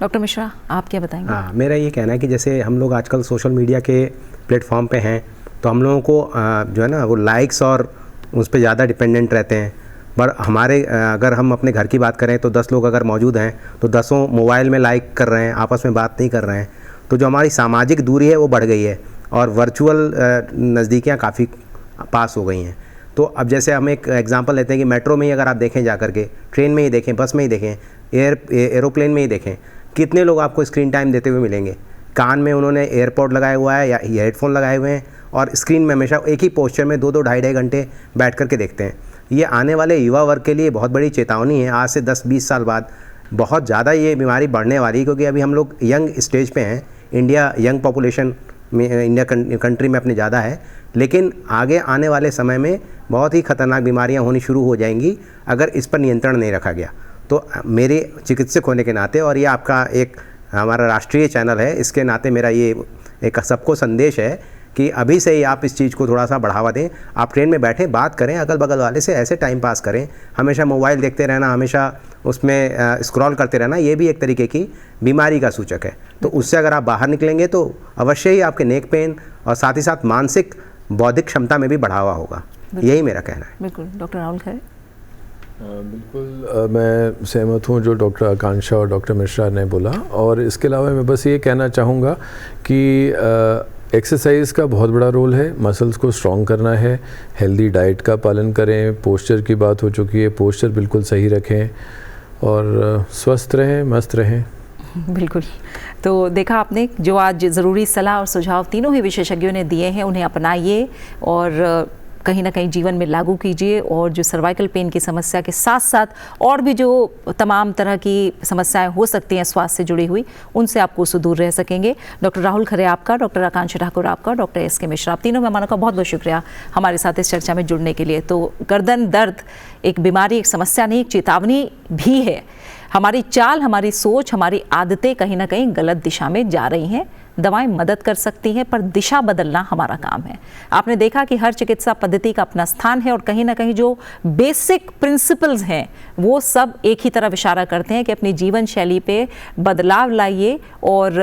डॉक्टर मिश्रा, आप क्या बताएंगे? हाँ, मेरा ये कहना है कि जैसे हम लोग आजकल सोशल मीडिया के प्लेटफॉर्म पे हैं, तो हम लोगों को जो है ना वो लाइक्स और उस पर ज़्यादा डिपेंडेंट रहते हैं। पर हमारे अगर हम अपने घर की बात करें तो 10 लोग अगर मौजूद हैं तो 10 मोबाइल में लाइक कर रहे हैं, आपस में बात नहीं कर रहे हैं। तो जो हमारी सामाजिक दूरी है वो बढ़ गई है और वर्चुअल नज़दीकियाँ काफ़ी पास हो गई हैं। तो अब जैसे हम एक एग्जांपल लेते हैं कि मेट्रो में ही अगर आप देखें जा करके, ट्रेन में ही देखें, बस में ही देखें, एरोप्लेन में ही देखें, कितने लोग आपको स्क्रीन टाइम देते हुए मिलेंगे। कान में उन्होंने एयरपॉड लगाया हुआ है या हेडफोन लगाए हुए हैं और स्क्रीन में हमेशा एक ही पोस्चर में 2-2, 2.5 घंटे बैठ करके देखते हैं। ये आने वाले युवा वर्ग के लिए बहुत बड़ी चेतावनी है। आज से 10-20 साल बाद बहुत ज़्यादा ये बीमारी बढ़ने वाली है, क्योंकि अभी हम लोग यंग स्टेज पे हैं। इंडिया यंग पॉपुलेशन में, इंडिया कंट्री में अपने ज़्यादा है, लेकिन आगे आने वाले समय में बहुत ही खतरनाक बीमारियां होनी शुरू हो जाएंगी अगर इस पर नियंत्रण नहीं रखा गया। तो मेरे चिकित्सक होने के नाते, और ये आपका एक हमारा राष्ट्रीय चैनल है, इसके नाते मेरा ये एक सबको संदेश है कि अभी से ही आप इस चीज़ को थोड़ा सा बढ़ावा दें। आप ट्रेन में बैठें, बात करें, अगल बगल वाले से ऐसे टाइम पास करें। हमेशा मोबाइल देखते रहना, हमेशा उसमें स्क्रॉल करते रहना, ये भी एक तरीके की बीमारी का सूचक है। तो उससे अगर आप बाहर निकलेंगे तो अवश्य ही आपके नेक पेन और साथ ही साथ मानसिक बौद्धिक क्षमता में भी बढ़ावा होगा। यही मेरा कहना है। बिल्कुल। डॉक्टर राहुल खरे? बिल्कुल मैं सहमत हूँ जो डॉक्टर आकांक्षा और डॉक्टर मिश्रा ने बोला। और इसके अलावा मैं बस ये कहना चाहूँगा कि एक्सरसाइज का बहुत बड़ा रोल है। मसल्स को स्ट्रॉन्ग करना है, हेल्दी डाइट का पालन करें, पोस्चर की बात हो चुकी है, पोस्चर बिल्कुल सही रखें और स्वस्थ रहें, मस्त रहें। बिल्कुल। तो देखा आपने, जो आज ज़रूरी सलाह और सुझाव तीनों ही विशेषज्ञों ने दिए हैं, उन्हें अपनाइए और कहीं ना कहीं जीवन में लागू कीजिए और जो सर्वाइकल पेन की समस्या के साथ साथ और भी जो तमाम तरह की समस्याएं हो सकती हैं स्वास्थ्य से जुड़ी हुई, उनसे आप कोसों दूर रह सकेंगे। डॉक्टर राहुल खरे आपका, डॉक्टर आकांक्षा ठाकुर आपका, डॉक्टर एस के मिश्रा, आप तीनों मेहमानों का बहुत बहुत शुक्रिया हमारे साथ इस चर्चा में जुड़ने के लिए। तो गर्दन दर्द एक बीमारी, एक समस्या नहीं, एक चेतावनी भी है। हमारी चाल, हमारी सोच, हमारी आदतें कहीं ना कहीं गलत दिशा में जा रही हैं। दवाएं मदद कर सकती हैं, पर दिशा बदलना हमारा काम है। आपने देखा कि हर चिकित्सा पद्धति का अपना स्थान है और कहीं ना कहीं जो बेसिक प्रिंसिपल्स हैं वो सब एक ही तरफ इशारा करते हैं कि अपनी जीवन शैली पे बदलाव लाइए और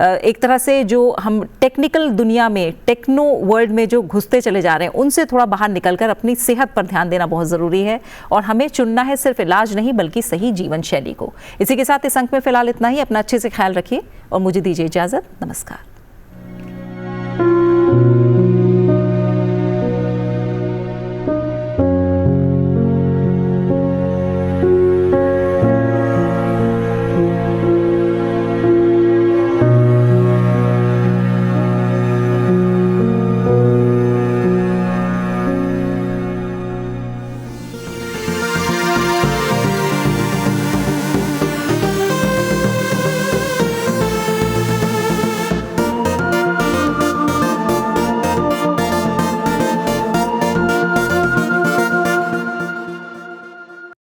एक तरह से जो हम टेक्निकल दुनिया में, टेक्नो वर्ल्ड में जो घुसते चले जा रहे हैं, उनसे थोड़ा बाहर निकलकर अपनी सेहत पर ध्यान देना बहुत ज़रूरी है। और हमें चुनना है सिर्फ इलाज नहीं बल्कि सही जीवन शैली को। इसी के साथ इस अंक में फिलहाल इतना ही। अपना अच्छे से ख्याल रखिए और मुझे दीजिए इजाज़त। नमस्कार।